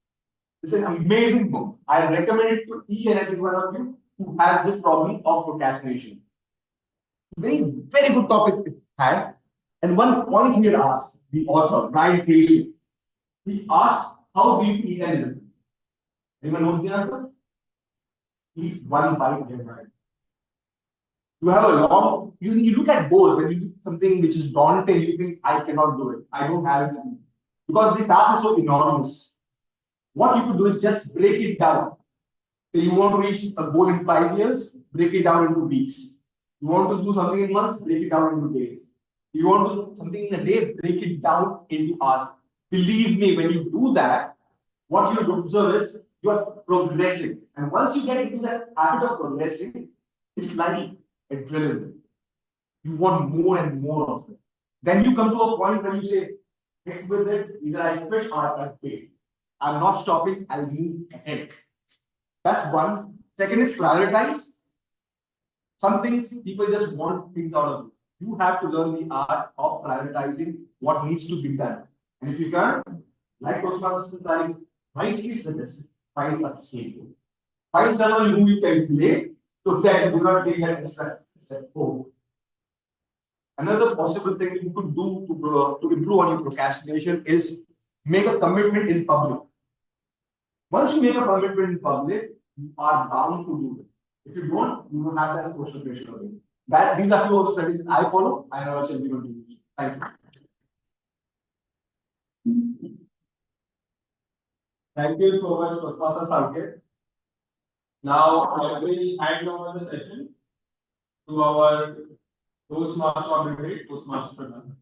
It's an amazing book. I recommend it to each and every one of you who has this problem of procrastination. Very, very good topic it had. And one point he had asked, the author, Brian Tracy, he asked, how do you eat an elephant? Anyone knows the answer? Eat one bite at a time. You have a long, you look at goals, when you do something which is daunting, you think, I cannot do it. I don't have it. Because the task is so enormous. What you could do is just break it down. So you want to reach a goal in 5 years, break it down into weeks. You want to do something in months, break it down into days. You want to do something in a day, break it down into hours. Believe me, when you do that, what you observe is you are progressing. And once you get into that habit of progressing, it's like adrenaline. You want more and more of it. Then you come to a point where you say, heck with it, either I quit or I pay. I'm not stopping, I'll move ahead. That's one. Second is prioritize. Some things people just want things out of you. You have to learn the art of prioritizing what needs to be done. And if you can, like Prashant like, rightly suggested, find a same. Find someone who you can play so that you do not take an extra step forward. Another possible thing you could do to improve on your procrastination is make a commitment in public. Once you make a commitment in public, you are bound to do it. If you don't, you will have that social pressure on you. These are few of the strategies I follow. I know what you're going to use. Thank you. Thank you so much, Toastmasters Sanket. Now I will hand over the session to our Toastmaster coordinator, Toastmaster Prashant.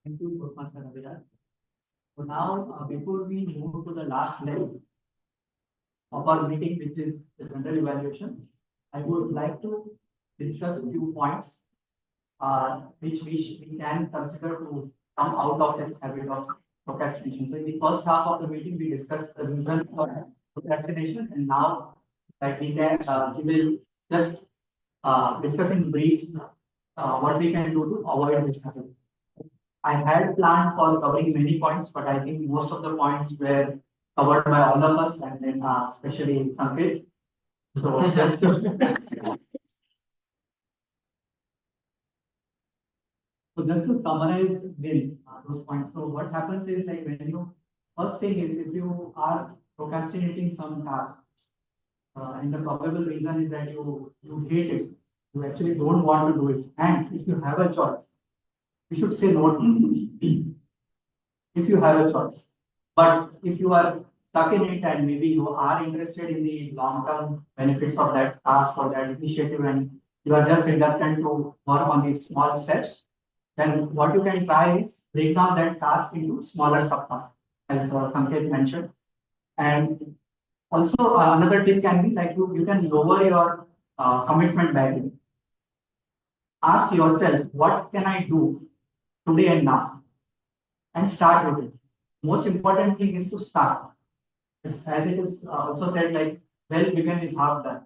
Thank you, Professor Abhiraj. So now, before we move to the last level of our meeting, which is the general evaluation, I would like to discuss a few points which we can consider to come out of this habit of procrastination. So in the first half of the meeting, we discussed the reason for procrastination, and now that we will just discuss in brief what we can do to avoid this habit. I had planned for covering many points, but I think most of the points were covered by all of us, and then especially Sanket. So just So just to summarize those points. So what happens is, like, when you first thing is, if you are procrastinating some task, and the probable reason is that you hate it, you actually don't want to do it, and if you have a choice, you should say no to it. If you have a choice. But if you are stuck in it and maybe you are interested in the long-term benefits of that task or that initiative, and you are just reluctant to work on these small steps, then what you can try is break down that task into smaller subtasks, as Sanket mentioned. And also another tip can be like you can lower your commitment barrier. Ask yourself, what can I do today and now? And start with it. Most important thing is to start. As it is also said, like, well begun is half done.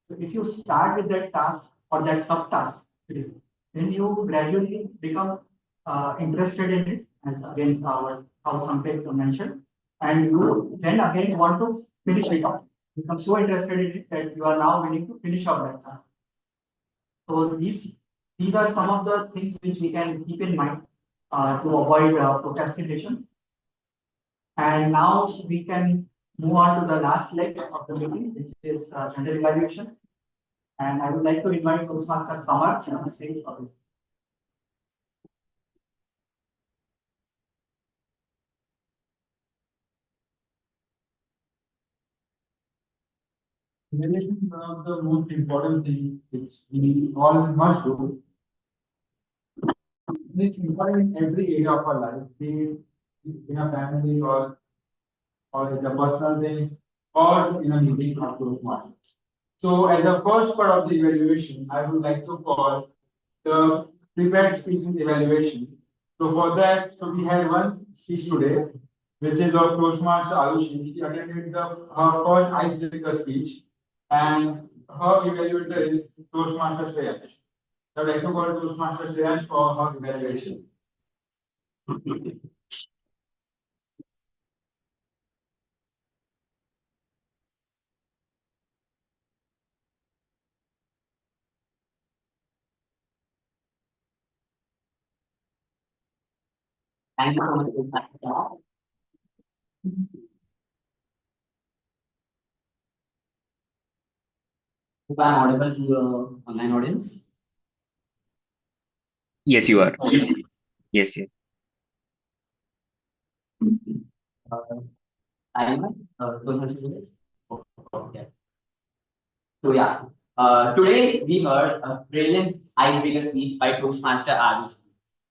So if you start with that task or that subtask, then you gradually become interested in it. And again, how Sampath mentioned, and you then again want to finish it off. Become so interested in it that you are now willing to finish off that task. So these are some of the things which we can keep in mind to avoid procrastination. And now we can move on to the last leg of the meeting, which is general evaluation. And I would like to invite Toastmaster Samar on the stage for this. Evaluation is one of the most important things which we all must do. It's important in every area of our life, be it in a family or in a personal thing or in a meeting or group matter. So as a first part of the evaluation, I would like to call the prepared speeches evaluation. So for that, we had one speech today, which is of Toastmaster Arushi. She attended her first icebreaker speech, and her evaluator is Toastmaster Shreyash. I would like to call Toastmaster Shreyash for her evaluation. Thank you so much. Hope I'm audible to the online audience. Yes, you are. Yes, yes. Okay. So yeah, today we heard a brilliant icebreaker speech by Toastmaster Arush.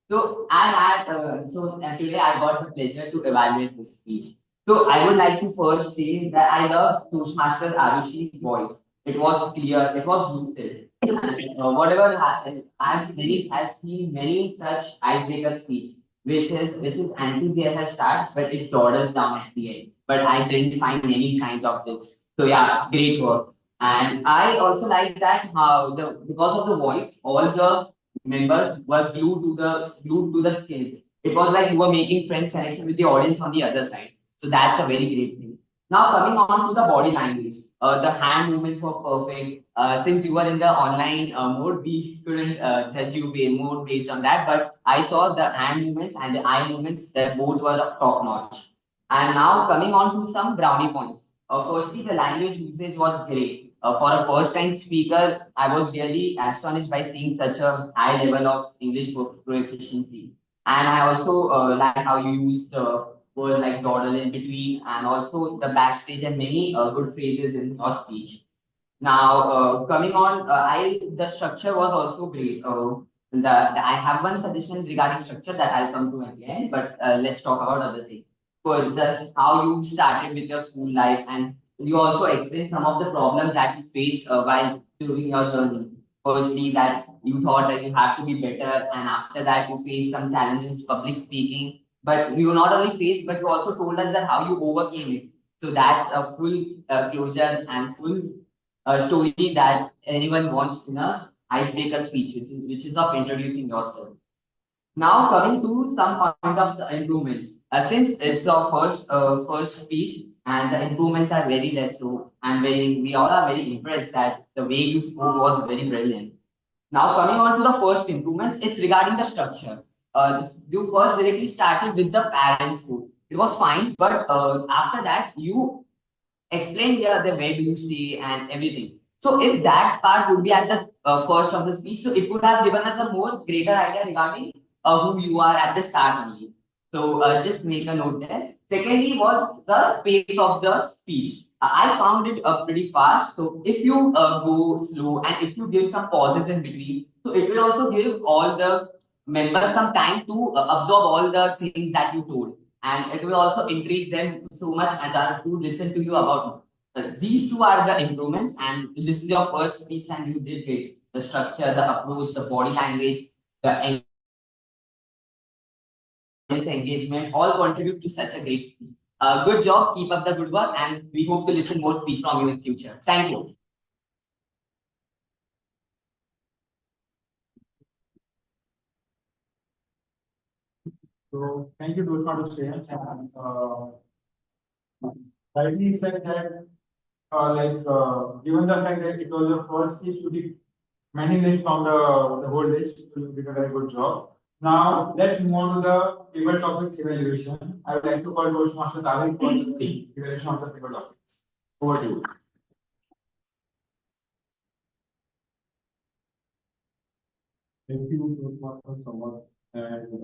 So today I got the pleasure to evaluate this speech. So I would like to first say that I love Toastmaster Arushi's voice. It was clear, it was lucid. And, whatever happened, I've seen many such icebreaker speech, which is enthusiasm at start, but it dawdles down at the end. But I didn't find any signs of this. So yeah, great work. And I also like that how because of the voice, all the members were glued to the screen. It was like you were making friends connection with the audience on the other side. So that's a very great thing. Now coming on to the body language, the hand movements were perfect. Since you were in the online mode, we couldn't judge you more based on that. But I saw the hand movements and the eye movements that both were top notch. And now coming on to some brownie points. Firstly, the language usage was great. For a first-time speaker, I was really astonished by seeing such a high level of English proficiency. And I also like how you used the word like dawdle in between, and also the backstage and many good phrases in your speech. Now, coming on, the structure was also great. I have one suggestion regarding structure that I'll come to at the end, but let's talk about other things. First, how you started with your school life, and you also explained some of the problems that you faced while during your journey. Firstly, that you thought that you have to be better, and after that, you faced some challenges, public speaking. But you not only faced, but you also told us that how you overcame it. So that's a full closure and full story that anyone wants in a icebreaker speech, which is of introducing yourself. Now coming to some point of improvements. Since it's our first speech and the improvements are very less so, and we all are very impressed that the way you spoke was very brilliant. Now coming on to the first improvements, it's regarding the structure. You first directly started with the parents' code. It was fine, but after that you explain the where do you stay and everything. So if that part would be at the first of the speech, so it would have given us a more greater idea regarding who you are at the start only. So just make a note there. Secondly was the pace of the speech. I found it pretty fast. So if you go slow and if you give some pauses in between, so it will also give all the members some time to absorb all the things that you told, and it will also intrigue them so much and to listen to you about these two are the improvements, and this is your first speech and you did great. The structure, the approach, the body language, the engagement all contribute to such a great speech. Good job, keep up the good work, and we hope to listen more speech from you in future. Thank you. So thank you, Prashant, and rightly said that given the fact that it was the first speech to the many list from the whole list, you did a very good job. Now let's move on to the table topics evaluation. I would like to call Toastmaster Tariq for the evaluation of the table topics. Over to you. Thank you, Toastmaster, so much, and good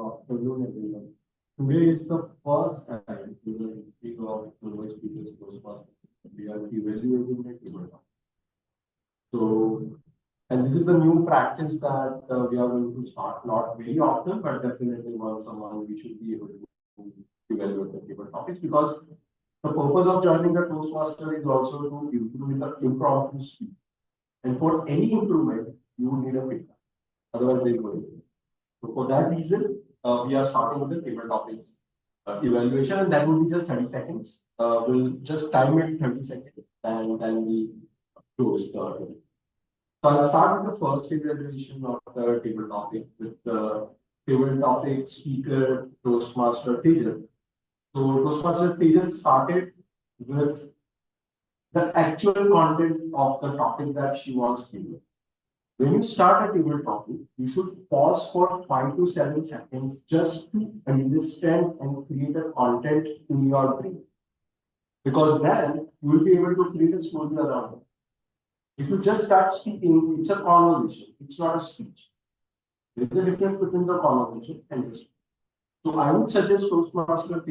afternoon, everyone. Today is the first time we will speak of the voice speakers Toastmaster. We are evaluating the table topics. So, and this is a new practice that we are going to start, not very often, but definitely once a month we should be able to evaluate the table topics, because the purpose of joining the Toastmaster is also to improve the impromptu speech. And for any improvement, you would need a feedback. Otherwise, they will. So for that reason, we are starting with the table topics evaluation, and that will be just 30 seconds. We'll just time it 30 seconds, and then we close the. So I'll start with the first evaluation of the table topic with the table topic speaker Toastmaster Tejan. So Toastmaster Tejan started with the actual content of the topic that she wants to do. When you start a table topic, you should pause for 5 to 7 seconds just to understand and create a content in your brain. Because then you will be able to create a story around it. If you just start speaking, it's a conversation, it's not a speech. There is a difference between the conversation and the speech. So I would suggest Toastmaster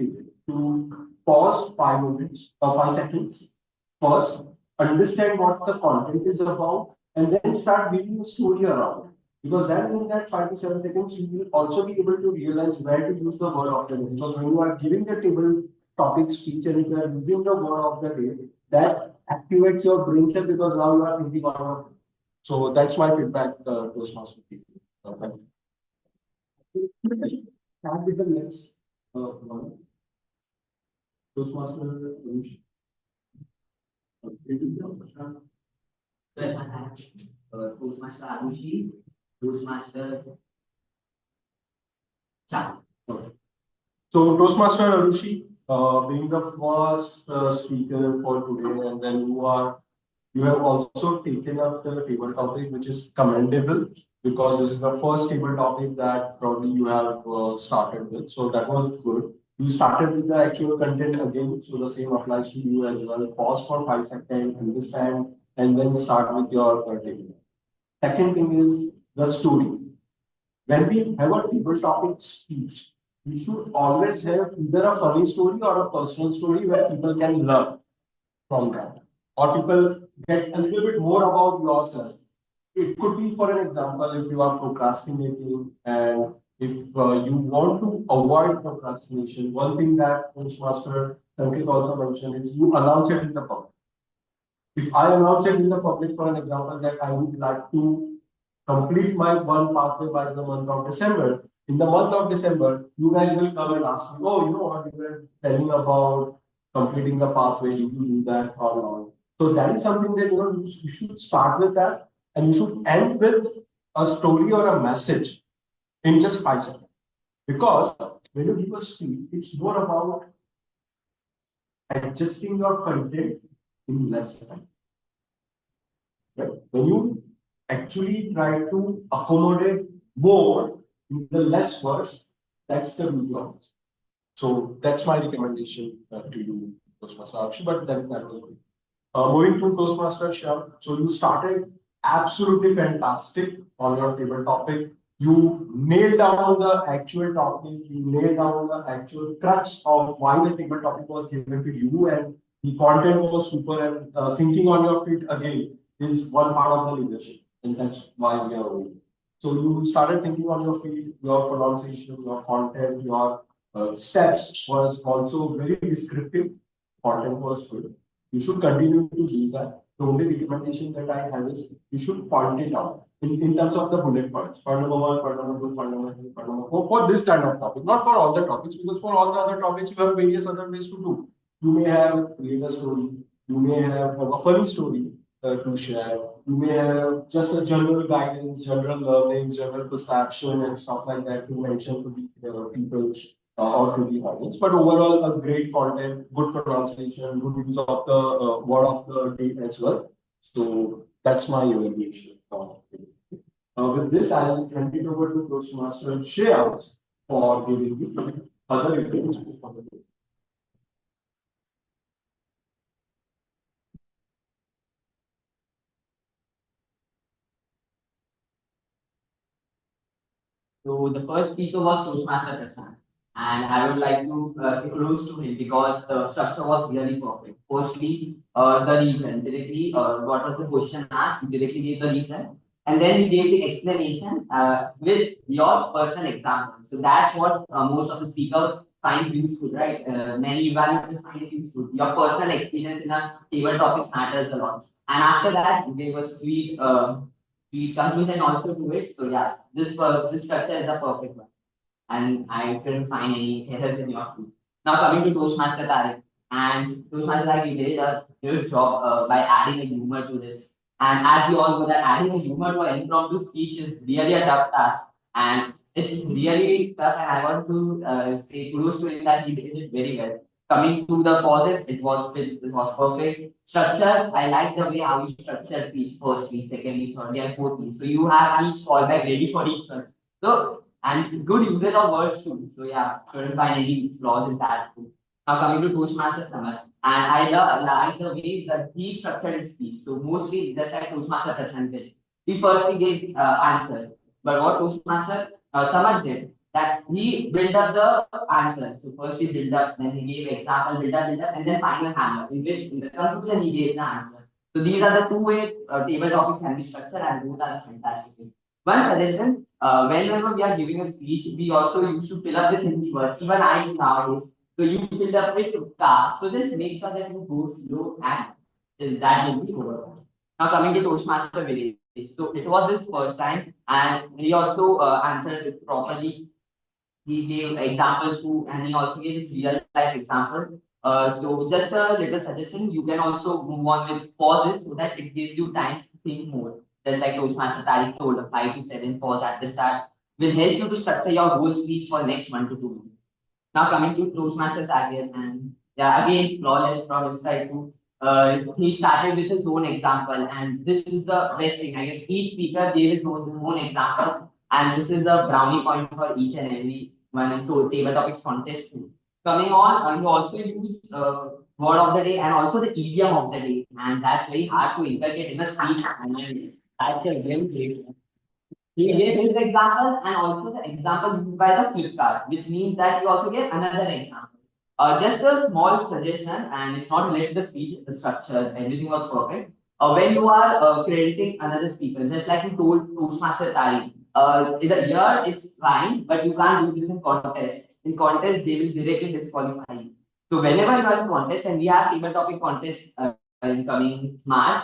to pause 5 minutes or 5 seconds. First, understand what the content is about, and then start building a story around it. Because then in that 5 to 7 seconds, you will also be able to realize where to use the word of the day. Because when you are giving the table topic speech and if you are using the word of the day, that activates your brain cell because now you are thinking about it. So that's my feedback, Toastmaster. Start with the next one. Toastmaster Arushi. Toastmaster Arushi, Toastmaster Chan. So Toastmaster Arushi, being the first speaker for today, and then you have also taken up the table topic, which is commendable because this is the first table topic that probably you have started with. So that was good. You started with the actual content again, so the same applies to you as well. Pause for 5 seconds, understand, and then start with your table. Second thing is the story. When we have a table topic speech, you should always have either a funny story or a personal story where people can learn from that, or people get a little bit more about yourself. It could be, for an example, if you are procrastinating and if you want to avoid procrastination, one thing that Toastmaster Sankit also mentioned is you announce it in the public. If I announce it in the public, for an example, that I would like to complete my one pathway by the month of December, in the month of December, you guys will come and ask me, oh, you know what, you were telling about completing the pathway, did you do that or not? So that is something that you should start with that, and you should end with a story or a message in just 5 seconds. Because when you give a speech, it's more about adjusting your content in less time. Right? When you actually try to accommodate more in the less words, that's the beauty of it. So that's my recommendation to you, Toastmaster Arushi, but that was good. Moving to Toastmaster Shah. So you started absolutely fantastic on your table topic. You nailed down the actual topic, you nailed down the actual crux of why the table topic was given to you, and the content was super, and thinking on your feet again is one part of the leadership, and that's why we are over. So you started thinking on your feet, your pronunciation, your content, your steps was also very descriptive. Content was good. You should continue to do that. The only recommendation that I have is you should point it out in terms of the bullet points. Point number 1, point number 2, point number 3, point number 4 for this kind of topic, not for all the topics, because for all the other topics you have various other ways to do. You may have create a story, you may have a funny story, to share. You may have just a general guidance, general learning, general perception, and stuff like that to mention to the people or to the audience. But overall, a great content, good pronunciation, good use of the word of the day as well. So that's my evaluation. With this, I will hand it over to Toastmaster Shreya for giving the other information for the day. So the first speaker was Toastmaster Prashant, and I would like to say kudos to him because the structure was really perfect. Firstly, the reason directly, what was the question asked, he directly gave the reason, and then he gave the explanation with your personal example. So that's what most of the speaker finds useful, right? Many evaluators find it useful. Your personal experience in a table topic matters a lot. And after that, he gave a sweet. Conclusion also to it. So yeah, this structure is a perfect one, and I couldn't find any errors in your speech. Now coming to Toastmaster Tariq, and Toastmaster Tariq, you did a good job by adding a humor to this. And as you all know, that adding a humor to an impromptu speech is really a tough task, and it's really tough. And I want to say kudos to him that he did it very well. Coming to the pauses, it was perfect. Structure, I like the way how you structure piece firstly, secondly, thirdly, and fourthly. So you have each callback ready for each one. So and good usage of words too. So yeah, couldn't find any flaws in that too. Now coming to Toastmaster Samar, and I like the way that he structured his piece. So mostly just like Toastmaster Prashant did. He firstly gave answer, but what Toastmaster Samar did, that he built up the answer. So first he built up, then he gave example, build up, and then final hammer, in which in the conclusion he gave the answer. So these are the two-way table topics can be structured, and both are fantastic. One suggestion, whenever we are giving a speech, we also used to fill up with Hindi words. Even I do nowadays. So you filled up with ka. So just make sure that you go slow and that will be over. Now coming to Toastmaster Village. So it was his first time, and he also answered it properly. He gave examples too, and he also gave his real life example. So just a little suggestion, you can also move on with pauses so that it gives you time to think more. Just like Toastmaster Tariq told, a 5 to 7 pause at the start will help you to structure your whole speech for next 1 to 2 minutes. Now coming to Toastmasters again, and yeah, again flawless from his side too. He started with his own example, and this is the best thing. I guess each speaker gave his own example, and this is the brownie point for each and every one in table topics contest too. Coming on, you also use word of the day and also the idiom of the day, and that's very hard to inculcate in a speech. And that's a very great. He gave his example and also the example used by the flip card, which means that he also gave another example. Just a small suggestion, and it's not related to the speech, the structure, everything was perfect. When you are crediting another speaker, just like you told Toastmaster Tari, in the year it's fine, but you can't do this in contest. In contest, they will directly disqualify you. So whenever you are in contest, and we have table topic contest in coming March,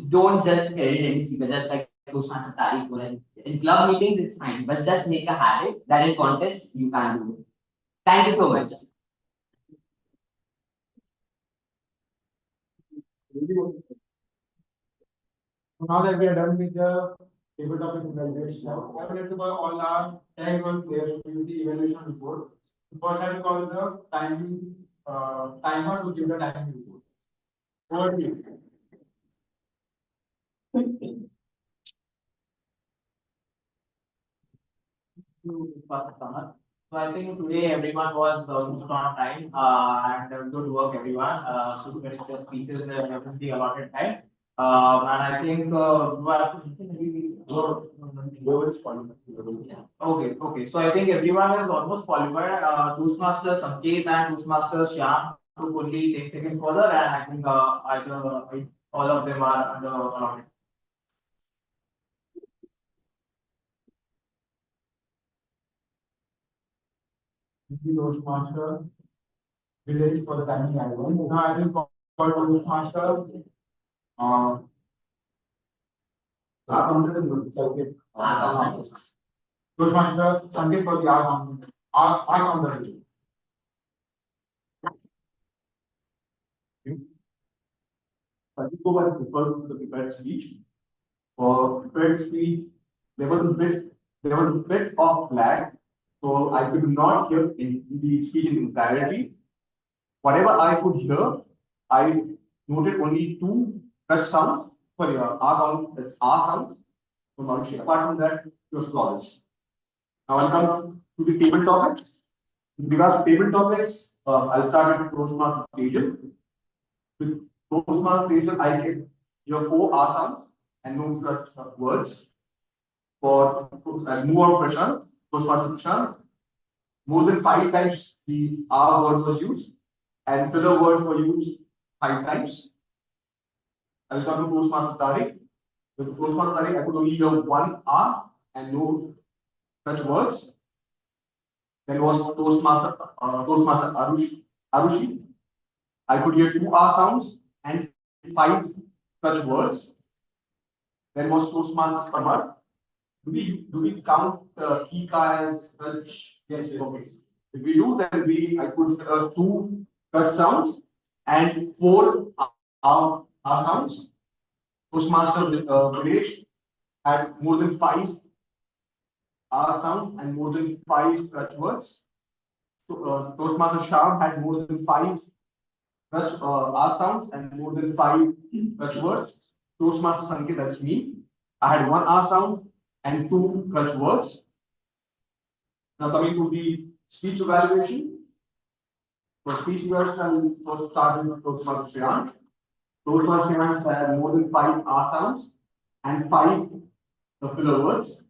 don't just credit any speaker, just like Toastmaster Tari told. In club meetings, it's fine, but just make a habit that in contest you can't do it. Thank you so much. Now that we are done with the table topic evaluation, I would like to call all our 10 players to give the evaluation report. First, I will call the timing timer to give the timing report. Over to you. So I think today everyone was almost on time and good work everyone. So to finish the speeches in the allotted time. And I think okay. So I think everyone is almost qualified. Toastmaster Sanket and Toastmaster Shyam took only 10 seconds further, and I think all of them are under allotted. Toastmaster village for the timing island. Now I will call Toastmaster. Circuit. Toastmaster Sanket for the art on the village. particular refers to the prepared speech. For prepared speech, there was a bit of lag, so I could not hear in the speech in entirety. Whatever I could hear, I noted only two touch sounds. Sorry, R sound, that's R sounds. So apart from that, it was flawless. Now I'll come to the table topics. In regards to table topics, I'll start with Toastmaster table. With Toastmaster table, I get your 4 R sounds and no touch words. For move on Prashant, Toastmaster Prashant, more than 5 times the R word was used and filler words were used 5 times. I'll come to Toastmaster Tariq. With Toastmaster Tariq, I could only hear 1 R and no such words. Then was Toastmaster Arushi. I could hear 2 R sounds and 5 such words. Then was Toastmaster Samar. Do we count Kika as such? Yes, okay. If we do, then I could 2 touch sounds and 4 R sounds. Toastmaster Videsh had more than 5 R sounds and more than 5 touch words. So, Toastmaster Sham had more than 5 touch R sounds and more than 5 touch words. Toastmaster Sanket, that's me. I had 1 R sound and 2 touch words. Now coming to the speech evaluation. For speech evaluation, I will start with Toastmaster Shreyant. Toastmaster Shreyant had more than 5 R sounds and 5 filler words.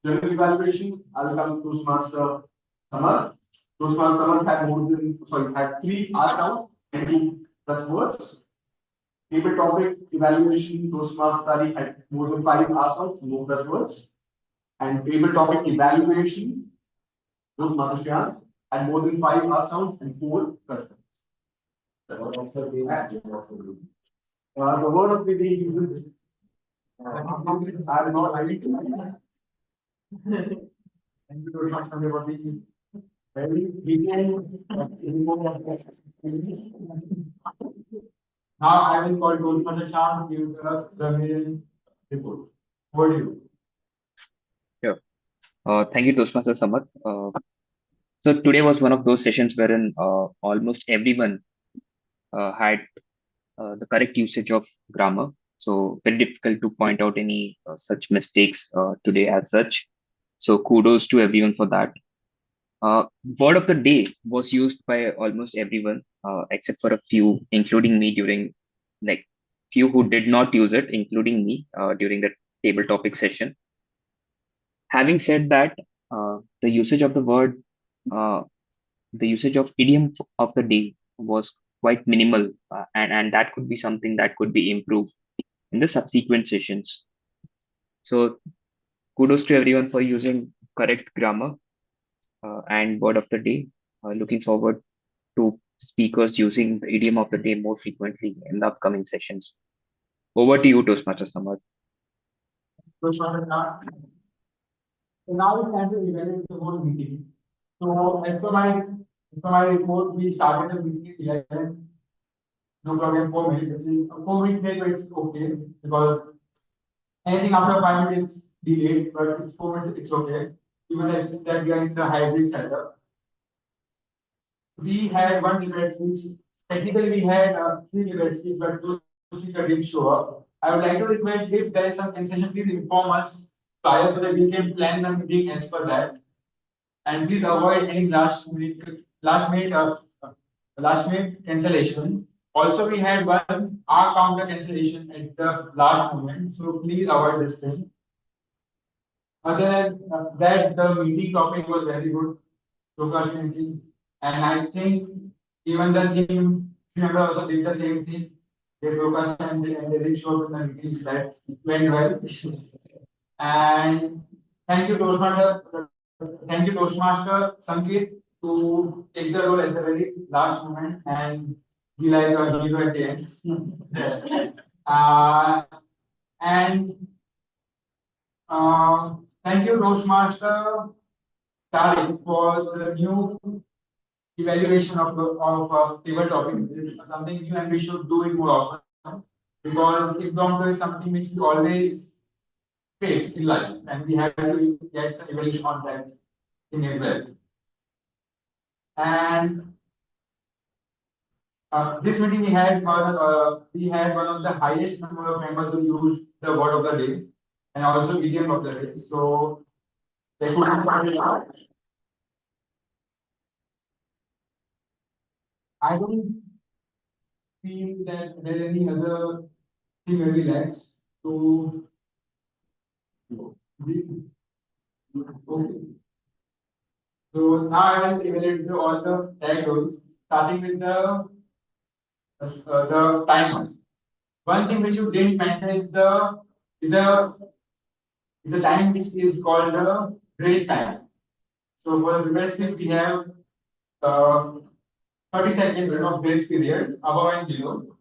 General evaluation, I will come to Toastmaster Samar. Toastmaster Samar had 3 R sounds and 2 touch words. Table topic evaluation, Toastmaster Tariq had more than 5 R sounds, no touch words. And table topic evaluation, Toastmaster Shreyant had more than 5 R sounds and 4 touch words. The word of the day is I am not ready to. Thank you very much, everybody. Very detailed. Now I will call Toastmaster Sham to give the main report. Over to you. Sure. Thank you, Toastmaster Samar. So today was one of those sessions wherein almost everyone had the correct usage of grammar. So very difficult to point out any such mistakes today as such. So kudos to everyone for that. Word of the day was used by almost everyone except for a few, including me during few who did not use it, including me during the table topic session. Having said that, the usage of the word, the usage of idiom of the day was quite minimal, and that could be something that could be improved in the subsequent sessions. So kudos to everyone for using correct grammar and word of the day. Looking forward to speakers using the idiom of the day more frequently in the upcoming sessions. Over to you, Toastmaster Samar. So now it's time to evaluate the whole meeting. So as per my report, we started the meeting at 11. No problem, 4 minutes. 4 minutes late, but it's okay because anything after 5 minutes is delayed, but it's 4 minutes, it's okay. Even that we are in the hybrid setup. We had 1 debate speech. Technically, we had 3 debate speeches, but those speakers didn't show up. I would like to request if there is some concession, please inform us prior so that we can plan the meeting as per that. And please avoid any last minute cancellation. Also, we had 1 hour counter cancellation at the last moment, so please avoid this thing. Other than that, the meeting topic was very good, procrastinating, and I think even the team member also did the same thing. They procrastinated and they didn't show up in the meeting slide. It went well. And thank you, Toastmaster. Thank you, Toastmaster Sanket, to take the role at the very last moment and be like a hero at the end. Thank you, Toastmaster Tariq, for the new evaluation of table topics. This is something new and we should do it more often. because impromptu is something which we always face in life, and we have to get some evaluation on that thing as well. And this meeting we had one of the highest number of members who used the word of the day and also idiom of the day. So they could I don't feel that there is any other thing very less to be okay. So now I will evaluate all the tag roles, starting with the timers. One thing which you didn't mention is is a is a time which is called the grace time. So for the reverse script, we have uh, 30 seconds of grace period above and below.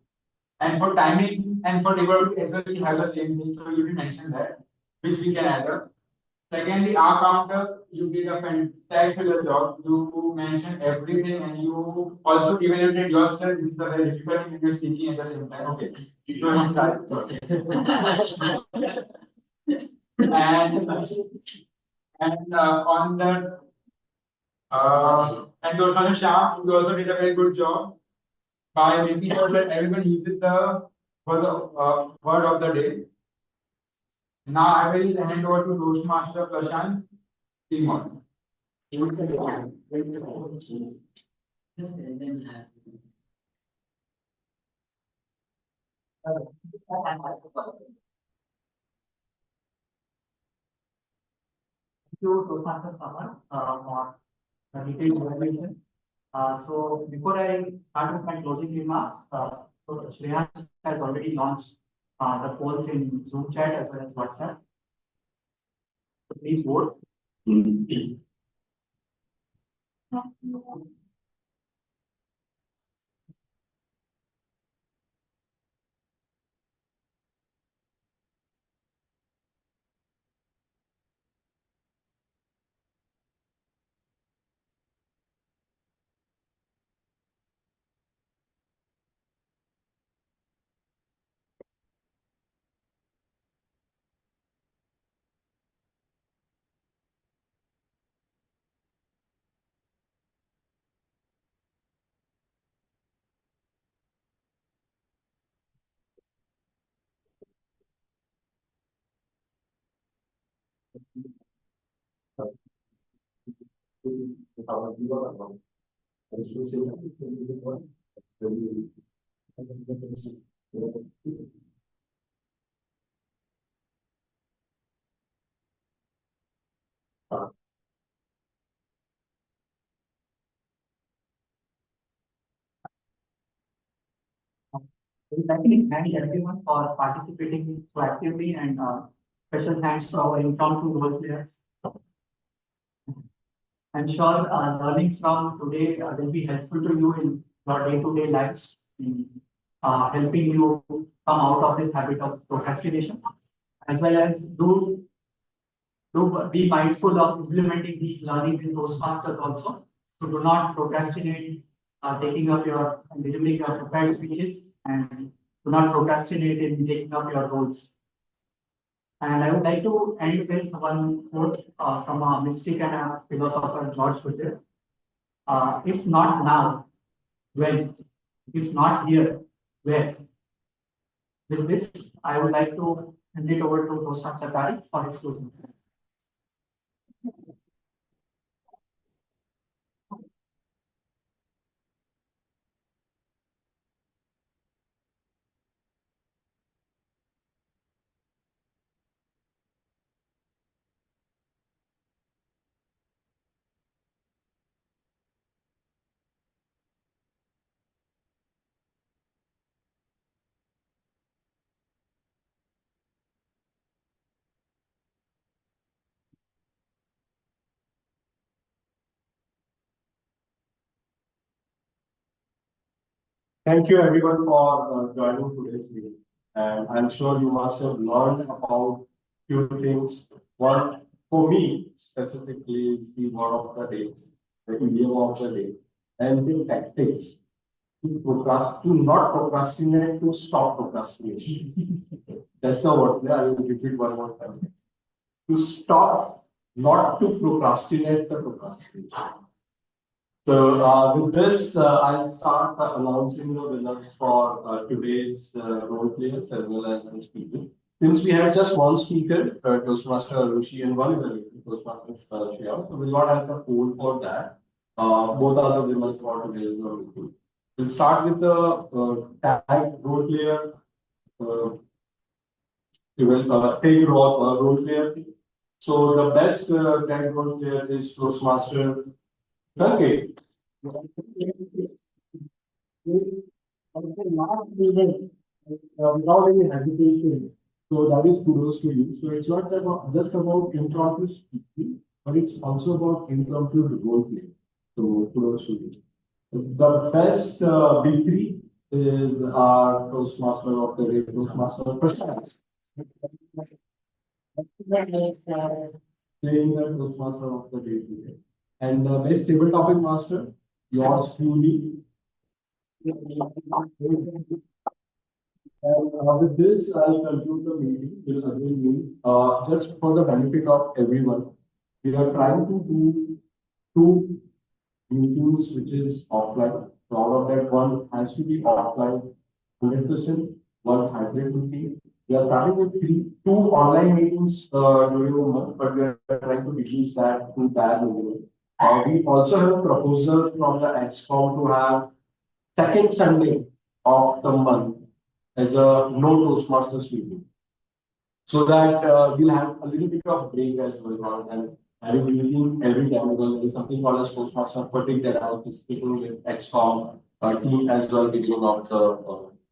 And for timing and for table as well, we have the same thing. So you did mention that, which we can add up. Secondly, our counter, you did a fantastic job. You mentioned everything and you also evaluated yourself. It's a very difficult thing when you're speaking at the same time. Okay. You don't have and on the and Dr. Shah, you also did a very good job by making sure that everyone uses the word of the day. Now I will hand over to Toastmaster Prashant. TMoD. You, Toastmaster Samar, for the detailed evaluation. So before I start with my closing remarks, so Shreya has already launched the polls in Zoom chat as well as WhatsApp. So please vote. We would like to thank everyone for participating so actively and special thanks to our impromptu role players. I'm sure learnings from today will be helpful to you in your day-to-day lives, in helping you come out of this habit of procrastination, as well as do be mindful of implementing these learnings in Toastmasters also. So do not procrastinate taking up your and delivering your prepared speeches, and do not procrastinate in taking up your roles. And I would like to end with one quote from a mystic and a philosopher, George Buddhist. If not now, when? If not here, where? With this, I would like to hand it over to Toastmaster Tariq for his closing. Thank you everyone for joining today's meeting. And I'm sure you must have learned about few things. One, for me specifically, is the word of the day, the idiom of the day, and the tactics to not procrastinate, to stop procrastination. That's the word. I will repeat one more time. To stop, not to procrastinate the procrastination. So with this, I'll start announcing the winners for today's role players as well as the speaker. Since we had just one speaker, Toastmaster Arushi, and one evaluator, Toastmaster Shreya, so we'll not have a poll for that. Both are the winners for today's meeting. We'll start with the tag role player. We will take role player. So the best tag role player is Toastmaster Sanket. Without any hesitation. So that is kudos to you. So it's not just about impromptu speaking, but it's also about impromptu role play. So kudos to you. The best B3 is our Toastmaster of the day, Toastmaster Prashant. Playing the Toastmaster of the day today. And the best table topic master, yours truly. And with this, I'll conclude the meeting. We'll again meet. Just for the benefit of everyone, we are trying to do two meetings which is offline. So out of that, one has to be offline 100%, one hybrid meeting. We are starting with two online meetings during the month, but we are trying to reduce that to bare minimum. We also have a proposal from the EXCOM to have second Sunday of the month as a no Toastmasters meeting. So that we'll have a little bit of break as well rather than having a meeting every time, because there is something called as Toastmaster fatigue that I was speaking with EXCOM team as well beginning of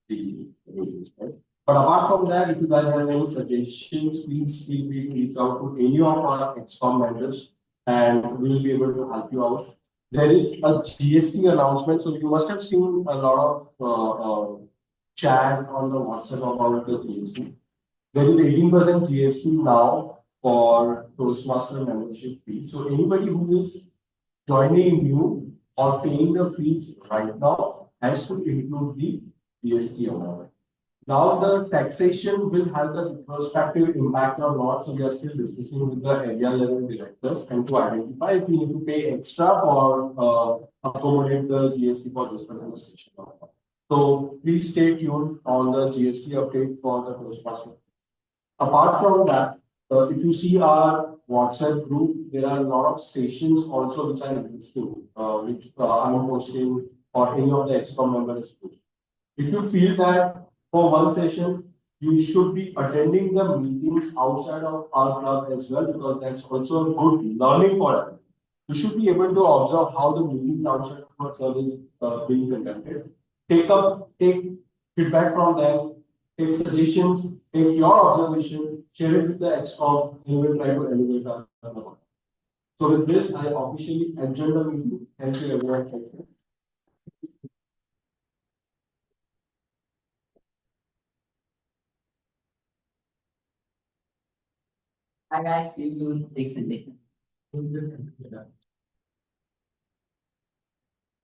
the meetings, right? But apart from that, if you guys have any suggestions, please feel free to reach out to any of our EXCOM members and we'll be able to help you out. There is a GST announcement, so you must have seen a lot of chat on the WhatsApp about the GST. There is 18% GST now for Toastmaster membership fee. So anybody who is joining new or paying the fees right now has to include the GST amount. Now the taxation will have the prospective impact or not. So we are still discussing with the area level directors and to identify if we need to pay extra or accommodate the GST for this particular session. So please stay tuned on the GST update for the Toastmaster. Apart from that, if you see our WhatsApp group, there are a lot of sessions also which are existing, which I am posting or any of the EXCOM members. If you feel that for one session, you should be attending the meetings outside of our club as well, because that's also a good learning for us. You should be able to observe how the meetings outside of our club is being conducted. Take feedback from them, take suggestions, take your observations, share it with the EXCOM, and we will try to elevate our club. So with this, I officially adjourn the meeting. Thank you everyone. Thank you. Hi guys, see you soon. Thanks and listen.